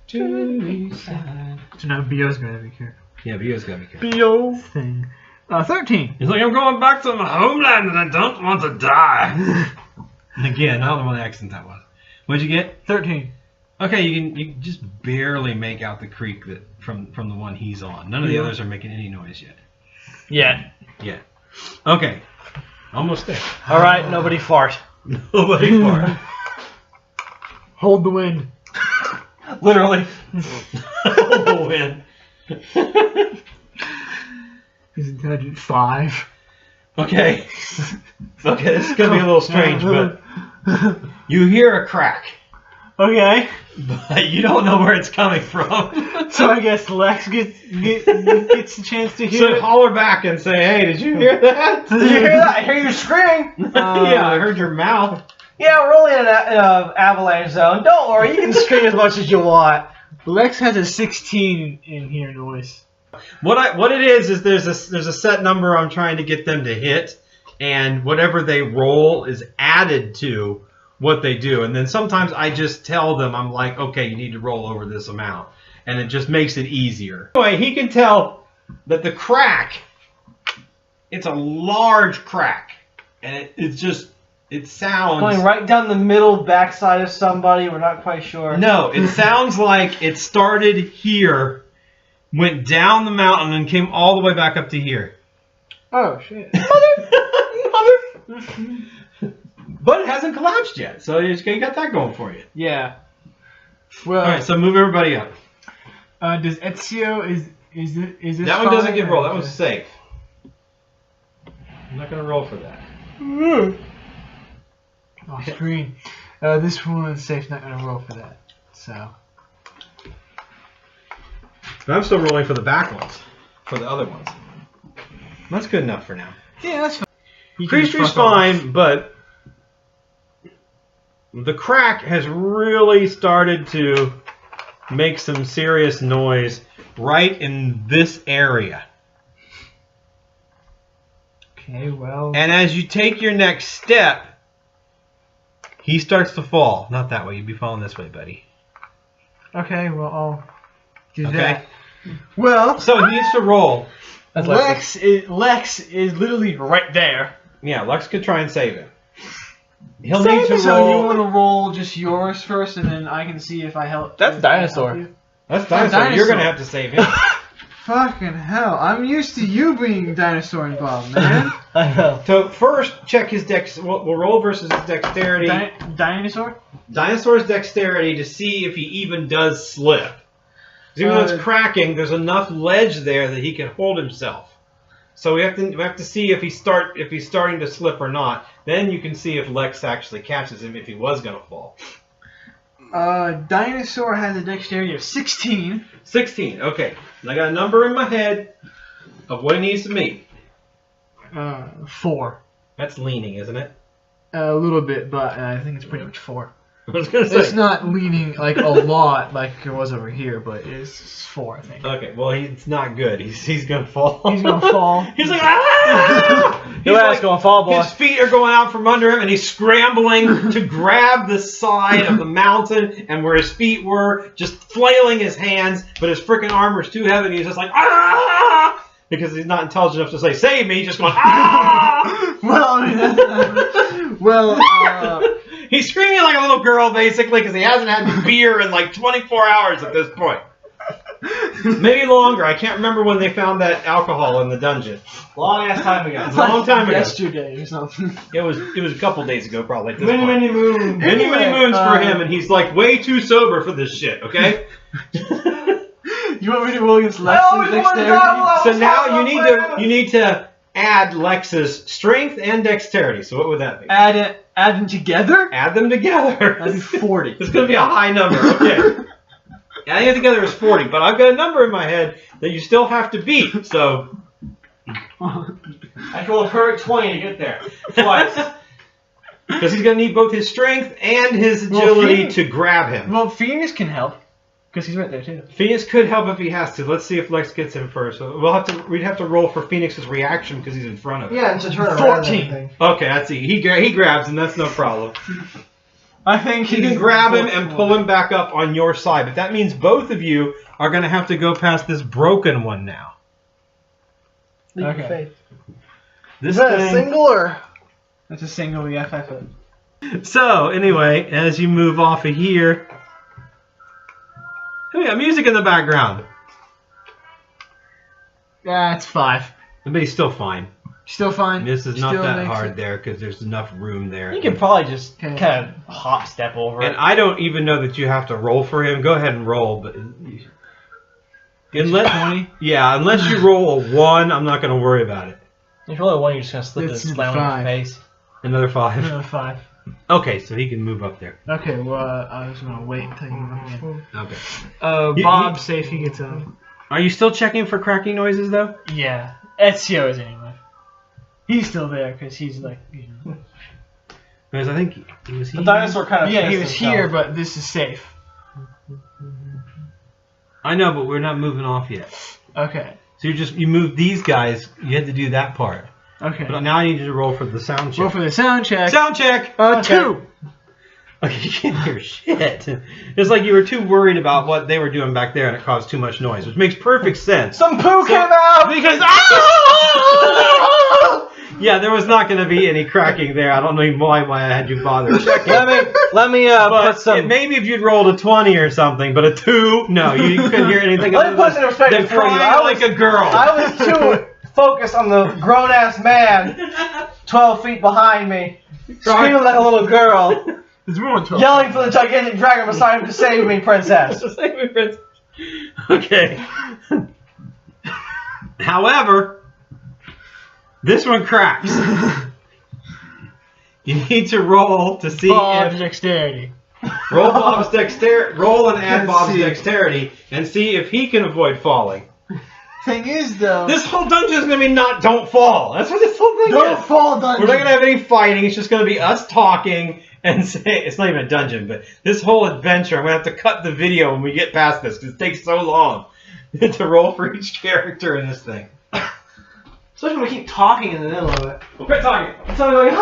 To the side. So now Bio's gonna be careful. Yeah, Bio's got to be careful. Bio thing. 13. He's like, I'm going back to my homeland and I don't want to die. And again, I don't know what accent that was. What'd you get? 13. Okay, you can just barely make out the creak that from the one he's on. None of the others are making any noise yet. Yeah. Yeah. Okay. Almost there. All right, nobody fart. Nobody far. Hold the wind. Literally. Oh, win. He's intelligent 5. Okay. Okay, this is gonna be a little strange, but you hear a crack, Okay. but you don't know where it's coming from. So I guess Lex gets the chance to hear So it. holler back and say, "Hey, did you hear that?" Did you hear that? I hear you screaming. Yeah, I heard your mouth. Yeah, we're only in an avalanche zone. Don't worry, you can scream as much as you want. Lex has a 16 in hear noise. What it is there's a set number I'm trying to get them to hit, and whatever they roll is added to what they do. And then sometimes I just tell them, I'm like, okay, you need to roll over this amount, and it just makes it easier. Anyway, he can tell that the crack, it's a large crack, and it sounds Going right down the middle backside of somebody. We're not quite sure. No, it sounds like it started here, went down the mountain, and came all the way back up to here. Oh, shit. But it hasn't collapsed yet, so you got that going for you. Yeah. Well, All right, so move everybody up. does Ezio is this That one doesn't fine, get or- rolled. That one's safe. I'm not going to roll for that. Off screen. This one's safe. Not gonna roll for that. So. But I'm still rolling for the back ones, for the other ones. That's good enough for now. Yeah, that's fine. Creature's fine, but the crack has really started to make some serious noise right in this area. Okay, well. And as you take your next step, he starts to fall. Not that way. You'd be falling this way, buddy. Okay, well, I'll do Okay. that. Well, So he needs to roll. Lex is literally right there. Yeah, Lex could try and save him. He'll need to So you roll. want to roll just yours first, and then I can see if I help. That's if I dinosaur. help you? That's dinosaur. Dinosaur. You're going to have to save him. Fucking hell! I'm used to you being dinosaur involved, man. I know. So first, check his dex. We'll roll versus his dexterity. Dinosaur? Dinosaur's dexterity to see if he even does slip. 'Cause even though it's cracking, there's enough ledge there that he can hold himself. So we have to see if he's starting to slip or not. Then you can see if Lex actually catches him if he was going to fall. Dinosaur has a dexterity of 16. 16. Okay. And I got a number in my head of what he needs to meet. 4. That's leaning, isn't it? A little bit, but I think it's pretty much 4. I was going to It's say. not leaning like a lot like it was over here, but it's 4, I think. Okay. Well, it's not good. He's going to fall. He's gonna fall. He's like, ah! Your ass gonna fall, boy. His feet are going out from under him, and he's scrambling to grab the side of the mountain, and where his feet were, just flailing his hands, but his freaking armor's too heavy, and he's just like, ah! Because he's not intelligent enough to say, save me, he's just going, ah! Well, I mean, that's well, He's screaming like a little girl, basically, because he hasn't had beer in like 24 hours at this point. Maybe longer. I can't remember when they found that alcohol in the dungeon. Long ass time ago. It's a long time ago. yesterday or something. It was a couple days ago, probably. At this Many, point. many moons. Many moons for him, and he's like way too sober for this shit. Okay. You want me to roll against Lex and dexterity? So now you need to add Lex's strength and dexterity. So what would that be? Add them together? Add them together. That'd be 40. It's going to be a high number. Okay. Adding it together is 40, but I've got a number in my head that you still have to beat. So I rolled a perfect 20 to get there. Twice. because he's going to need both his strength and his agility Phoenix- to grab him. Well, Phoenix can help because he's right there too. Phoenix could help if he has to. Let's see if Lex gets him first. So we'd have to roll for Phoenix's reaction because he's in front of him. Yeah, and to turn around. 14. And everything. Okay, that's he grabs him. That's no problem. I think You can grab him and pull him back up on your side, but that means both of you are going to have to go past this broken one now. Leap of Okay. faith. This Is that a thing. single or? That's a single, yeah, 5 foot. So anyway, as you move off of here, we got music in the background, Yeah, it's 5. but he's still fine. Still fine. This is not Still that makes hard it- there because there's enough room there. You can probably just Okay. kind of hop step over And it. I don't even know that you have to roll for him. Go ahead and roll, but unless 20. unless you roll a 1, I'm not going to worry about it. If you roll a 1, you're just going to slip It's and slam on your 5. face. Another 5. Another 5. Okay, so he can move up there. Okay, well, I was gonna wait until you move in. Okay. Bob's safe, he gets up. Are you still checking for cracking noises though? Yeah, Ezio is anyway. He's still there because he's like, you know. Because I think he was The dinosaur kind of Yeah, he pissed was himself. here, but this is safe. I know, but we're not moving off yet. Okay. So you move these guys. You had to do that part. Okay. But now I need you to roll for the sound check. Roll for the sound check. Sound check. Okay. 2. Okay, you can't hear shit. It's like you were too worried about what they were doing back there, and it caused too much noise, which makes perfect sense. Some poo came out! Because yeah, there was not going to be any cracking there. I don't know why I had you bother checking. Let me But put some... maybe if you'd rolled a 20 or something, but a 2, no, you couldn't hear anything. Let me put some than perspective for you. crying I like was- a girl. I was too focused on the grown-ass man 12 feet behind me, screaming like a little girl, There's more than 12. yelling for the gigantic dragon beside him to save me, princess. Save me, Prince. Okay. However, this one cracks. You need to roll to see Bob's if dexterity. Roll Bob's dexterity. Roll and add Let's Bob's see. dexterity, and see if he can avoid falling. Thing is, though, This whole dungeon is gonna be don't fall. That's what this whole thing don't is. fall dungeon. We're not gonna have any fighting. It's just gonna be us talking and say it's not even a dungeon, but this whole adventure. I'm gonna have to cut the video when we get past this because it takes so long to roll for each character in this thing. Especially when we keep talking in the middle of it. Well, quit talking. Someone going,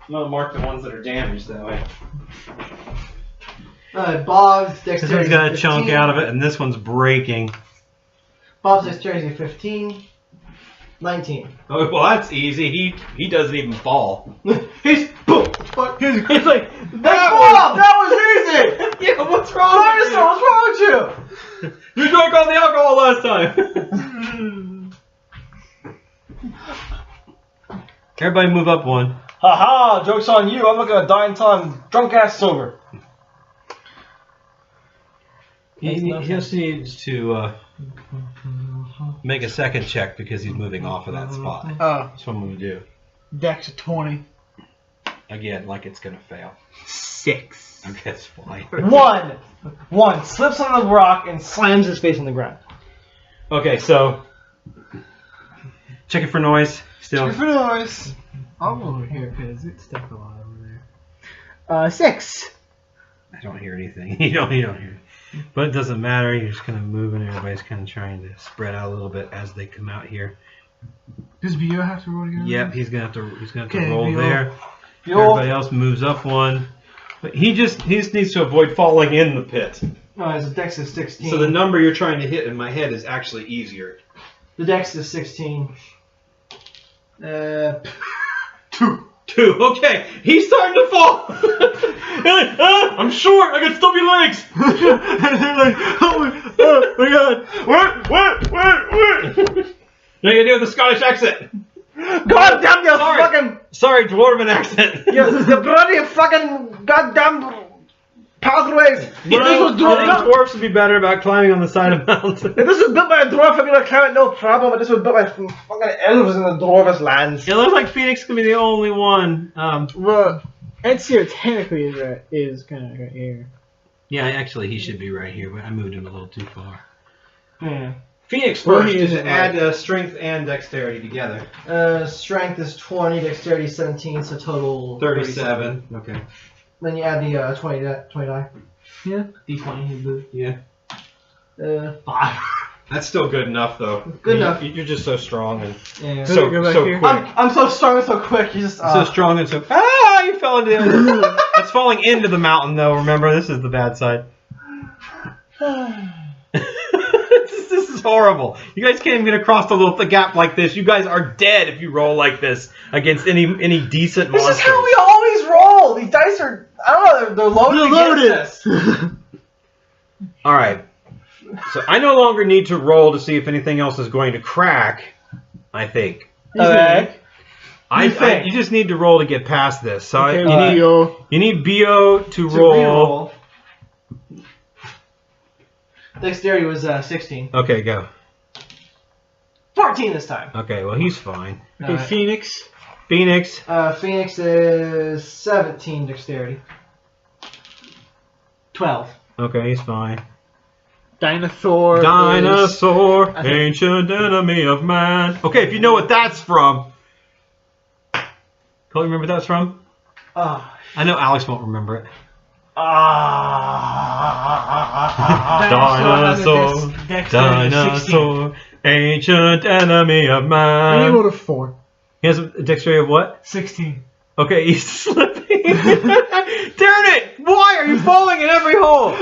I'm gonna mark the ones that are damaged that way. Bob's This dexterity. one's got a chunk out of it, and this one's breaking. Bob's dexterity 15. 19. Oh, well, that's easy. He doesn't even fall. He's boom. He's like, That was easy. yeah, what's wrong with you? Dinosaur, what's wrong with you? You drank all the alcohol last time. Everybody move up one. Haha, joke's on you. I'm not gonna die until I'm drunk ass sober. He just needs to make a second check because he's moving off of that spot. That's what I'm going to do. Dex of 20. Again, like it's going to fail. 6. Okay, it's fine. One slips on the rock and slams his face on the ground. Okay, so check it for noise. Still. Check for noise. I'll go over here because it's stuck a lot over there. 6. I don't hear anything. You don't hear it. But it doesn't matter. You're just kind of moving. Everybody's kind of trying to spread out a little bit as they come out here. Does Bio have to roll together? Yep, he's gonna have to. He's gonna have to Okay, roll Bio. there. Everybody else moves up one. But he just needs to avoid falling in the pit. No, his dex is 16. So the number you're trying to hit in my head is actually easier. The dex is 16. 2. Okay, he's starting to fall. I'm short. I can still be legs. They're like, oh my god. What? Now you do the Scottish accent. God damn you fucking... Sorry, dwarven accent. You bloody fucking goddamn pathways. I think dwarves would be better about climbing on the side of mountains. If this was built by a dwarf, I'd be like, climb it, no problem, but this was built by fucking elves in the dwarvish lands. It looks like Phoenix could be the only one. Well, Edseer technically is kind of right here. Yeah, actually, he should be right here, but I moved him a little too far. Hmm. Phoenix Well, first. he isn't Add strength and dexterity together. Strength is 20, dexterity 17, so total 37. Okay. Then you add the 20 die. Yeah. D20, you move. Yeah. 5. That's still good enough, though. Good enough. You're just so strong and Yeah. so Go back so here. quick. I'm so strong and so quick, you just... So strong and so. You fell into the. That's falling into the mountain, though. Remember, this is the bad side. This is horrible. You guys can't even get across the gap like this. You guys are dead if you roll like this against any decent This monsters. is how we always roll! These dice are... I don't know, they're loaded against us. All right. So I no longer need to roll to see if anything else is going to crack. I think. Okay. You just need to roll to get past this. So Okay, you need Bo to roll. Dexterity was 16. Okay, go. 14 this time. Okay, well he's fine. Okay, Phoenix. Phoenix. Phoenix is 17 dexterity. 12. Okay, he's fine. Dinosaur. Dinosaur, ancient enemy of man. Okay, if you know what that's from. Cole, remember what that's from? I know Alex won't remember it. Dinosaur, dinosaur, ancient enemy of I man. rolled a 4. He has a dexterity of what? 16. Okay, he's slipping. Darn it! Why are you falling in every hole?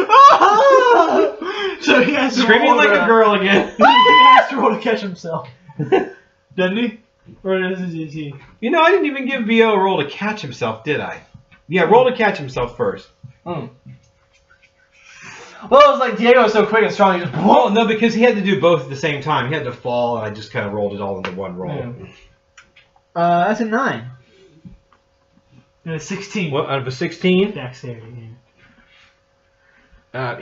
So he has to Screaming roll like to- a girl again. He has to roll to catch himself. Doesn't he? Or does he? You know, I didn't even give Bo a roll to catch himself, did I? Yeah, roll to catch himself first. Well, it was like Diego was so quick and strong, he just... Well, no, because he had to do both at the same time. He had to fall, and I just kind of rolled it all into one roll. Yeah. That's a 9. And a 16. What, out of a 16? Dexterity.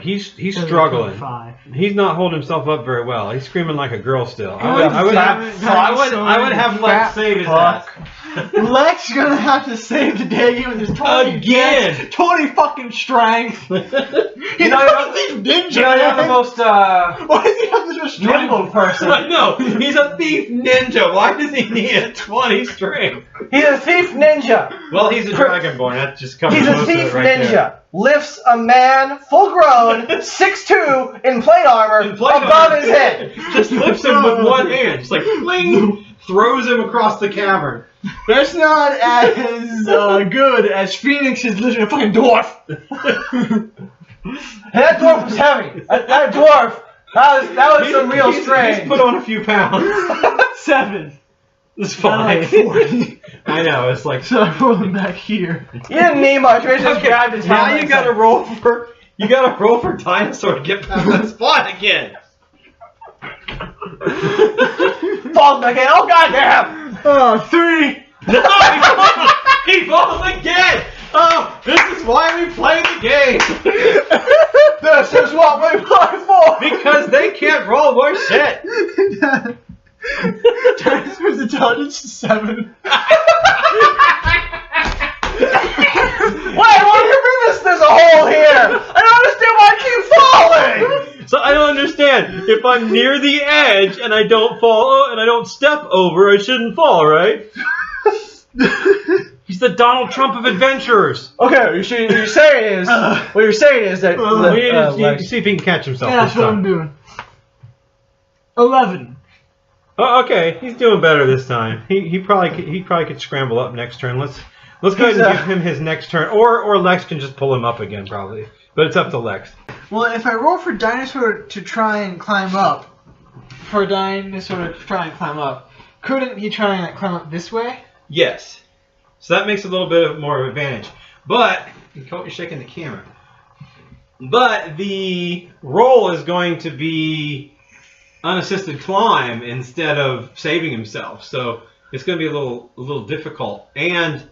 He's Yeah. struggling. 5. He's not holding himself up very well. He's screaming like a girl still. I would I would have Lex save his ass. Lex gonna have to save the day with his 20 Again! dex, 20 fucking strength. You know, ninja. you're the most Why does he have such a strength? nimble person. No, he's a thief ninja. Why does he need a 20 strength? He's a thief ninja. Well, he's a dragonborn. That just covers He's a most of thief it right ninja. there. Lifts a man, full grown, 6'2", in plate armor, In plate above armor. his head. Just lifts him with one hand. Just like, fling! Throws him across the cavern. That's not as good as Phoenix is literally a fucking dwarf. That dwarf was heavy. That dwarf, that was some real He's strain. put on a few pounds. 7. It's I fine. like 40. I know, it's like... So I roll him back here. You didn't need much. We just grabbed his Now helmet you gotta roll for... You gotta roll for dinosaur to get past that spot again. Falls back in. Oh, goddamn. 3. No, he falls again. Oh, this is why we play the game. This is what we play for. Because they can't roll more shit. Dinosaur's intelligence is 7. Wait, what do you mean there's a hole here? I don't understand why I keep falling. So I don't understand. If I'm near the edge and I don't fall and I don't step over, I shouldn't fall, right? He's the Donald Trump of adventurers. Okay, what you're saying is that You see if he can catch himself. Yeah, this that's what I'm time. doing. 11. Oh, okay, he's doing better this time. He probably could scramble up next turn. Let's go ahead and give him his next turn, or Lex can just pull him up again probably. But it's up to Lex. Well, if I roll for dinosaur to try and climb up, couldn't he try and climb up this way? Yes. So that makes a little bit more of advantage. But you're shaking the camera. But the roll is going to be unassisted climb instead of saving himself. So it's going to be a little difficult. And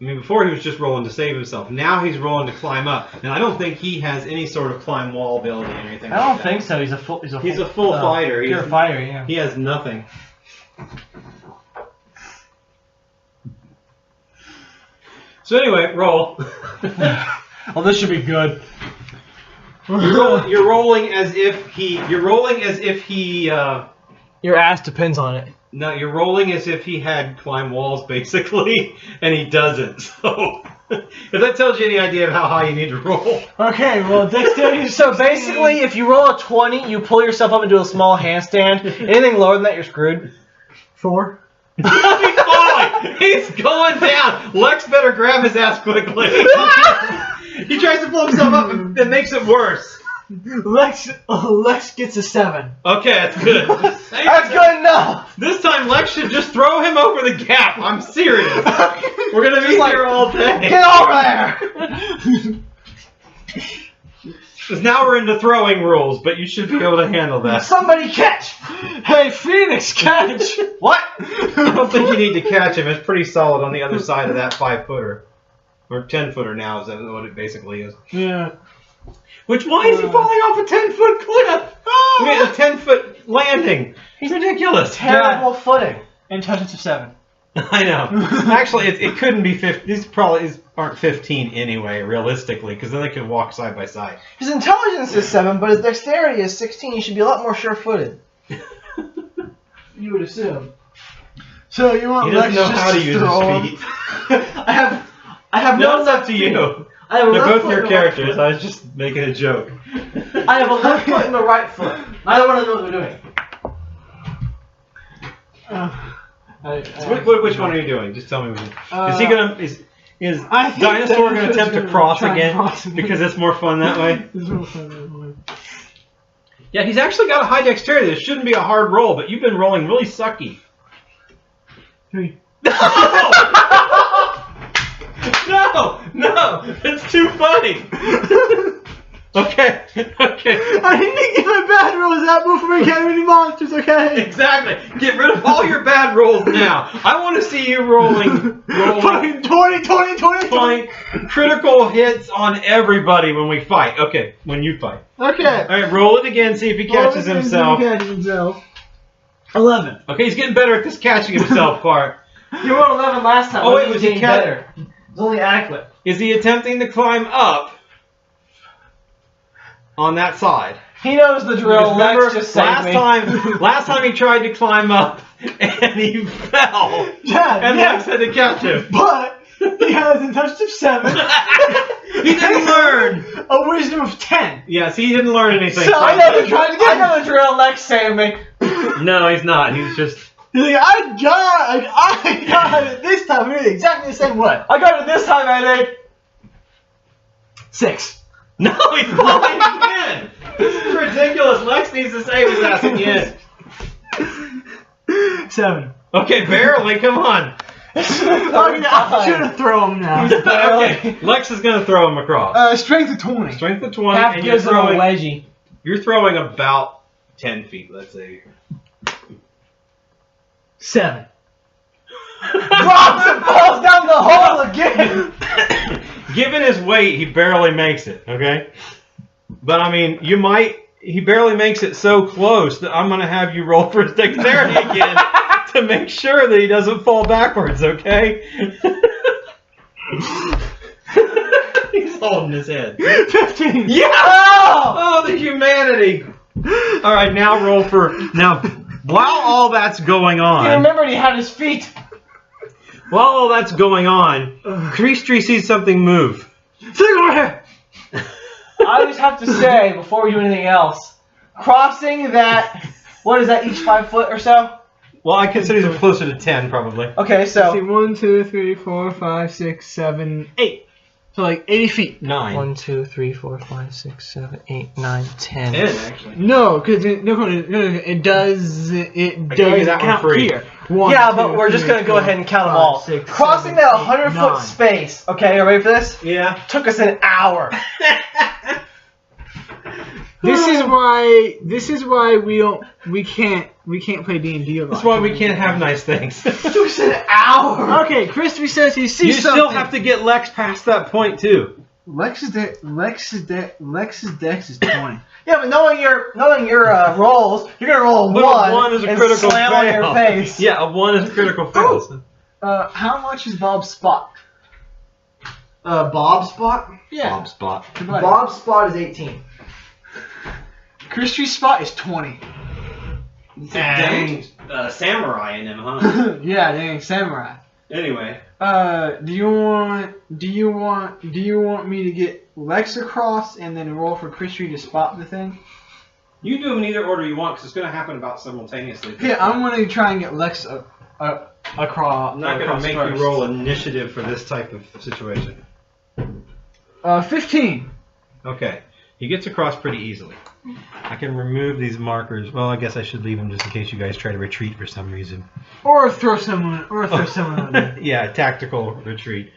I mean, before he was just rolling to save himself. Now he's rolling to climb up, and I don't think he has any sort of climb wall ability or anything. I don't think so. He's a full fighter. Pure fighter, yeah. He has nothing. So anyway, roll. Well, this should be good. You're rolling as if he. Your ass depends on it. No, you're rolling as if he had climb walls, basically, and he doesn't. So, if that tells you any idea of how high you need to roll. Okay, well, dexterity. So basically, if you roll a 20, you pull yourself up into a small handstand. Anything lower than that, you're screwed. 4. He's falling! He's going down! Lex better grab his ass quickly. He tries to pull himself up and it makes it worse. Lex gets a 7. Okay, that's good. That's good enough. This time Lex should just throw him over the gap. I'm serious. We're gonna be here all day. Get over there. Because now we're into throwing rules, but you should be able to handle that. Somebody catch. Hey, Phoenix, catch! What? I don't think you need to catch him. It's pretty solid on the other side of that 5-footer. Or 10-footer now is what it basically is. Yeah. Which, why is he falling off a 10-foot cliff? I mean, a 10-foot landing. He's ridiculous. Terrible footing. Intelligence of 7. I know. Actually, it couldn't be 15. These probably aren't 15 anyway, realistically, because then they could walk side by side. His intelligence is 7, but his dexterity is 16. He should be a lot more sure-footed. You would assume. So you want He doesn't Lex know just how to to use throw his him? feet. I have No, no it's up to you. I have a They're left both foot your and a right characters. foot. I was just making a joke. I have a left foot and a right foot. Neither one of them are doing. Which one are you doing? Just tell me. Is he gonna? Is I think Dinosaur gonna Dinosaur's attempt to gonna cross try and again? cross again. Because it's more fun that way. It's more fun that way. Yeah, he's actually got a high dexterity. This shouldn't be a hard roll, but you've been rolling really sucky. 3. No, it's too funny. Okay. I need to get my bad rolls out before we get any monsters, okay? Exactly. Get rid of all your bad rolls now. I want to see you rolling Fucking 20. critical hits on everybody when we fight. Okay, when you fight. Okay. All right, roll it again. See if he catches himself. He catches himself. 11. Okay, he's getting better at this catching himself part. You rolled 11 last time. Oh, What wait, do you was he think cat- better? It's only adequate. Is he attempting to climb up on that side? He knows the drill. Remember, Lex just saved me. last time he tried to climb up and he fell. Yeah, And yeah. Lex had to catch him. But he has a touch of 7. He didn't learn. A wisdom of 10. Yes, he didn't learn anything. So I never tried I again. know the drill. Lex saved me. No, he's not. He's just. He's like, I got it this time. Really, exactly the same way. I got it this time, I think. 6. No, he's falling again. This is ridiculous. Lex needs to save his ass again. 7. Okay, barely. Come on. I should have thrown him now. Okay, Lex is gonna throw him across. Strength of 20. Strength of 20, Half and you're gives him a throwing. wedgie. You're throwing about 10 feet. Let's say. 7. Drops and falls down the hole again. Given his weight, he barely makes it. Okay. But I mean, you might. He barely makes it so close that I'm gonna have you roll for his dexterity again to make sure that he doesn't fall backwards. Okay. He's holding his head. 15. Yeah! Oh, the humanity! All right, now roll for now. While all that's going He on, remembered he had his feet. Creastry sees something move. I always have to say, before we do anything else, crossing that, what is that, each 5 foot or so? Well, I consider he's closer to 10, probably. Okay, so. 1, 2, 3, 4, 5, 6, 7, 8. So like 80 feet. 9. 1, 2, 3, 4, 5, 6, 7, 8, 9, 10. 10, actually. No, because it does gave you that one count free. here. 1, Yeah, 2, but we're just 3, gonna go 4, ahead and count them 5, all. 6, Crossing 7, that 8, 100 foot 9. space, okay, are you ready for this? Yeah. Took us an hour. This is why we can't play D&D a lot. That's why we can't have nice things. Took us an hour. Okay, Crispy says he You sees still something. have to get Lex past that point too. Lex's dex is 20. Yeah, but knowing your rolls, you're gonna roll But one, a 1 is a and critical slam fail. on your face. Yeah, a 1 is a critical fail. How much is Bob's spot? Bob's spot? Yeah. Bob spot. Bob's spot is 18. Christy's spot is 20. Dang, samurai in him, huh? Yeah, dang samurai. Anyway. Do you want me to get Lex across and then roll for Christy to spot the thing? You can do them in either order you want, because it's going to happen about simultaneously. Yeah, I'm gonna try and get Lex across. I'm not going to make first. you roll initiative for this type of situation. 15. Okay. He gets across pretty easily. I can remove these markers. Well, I guess I should leave them just in case you guys try to retreat for some reason. Or throw someone on there. Yeah, tactical retreat.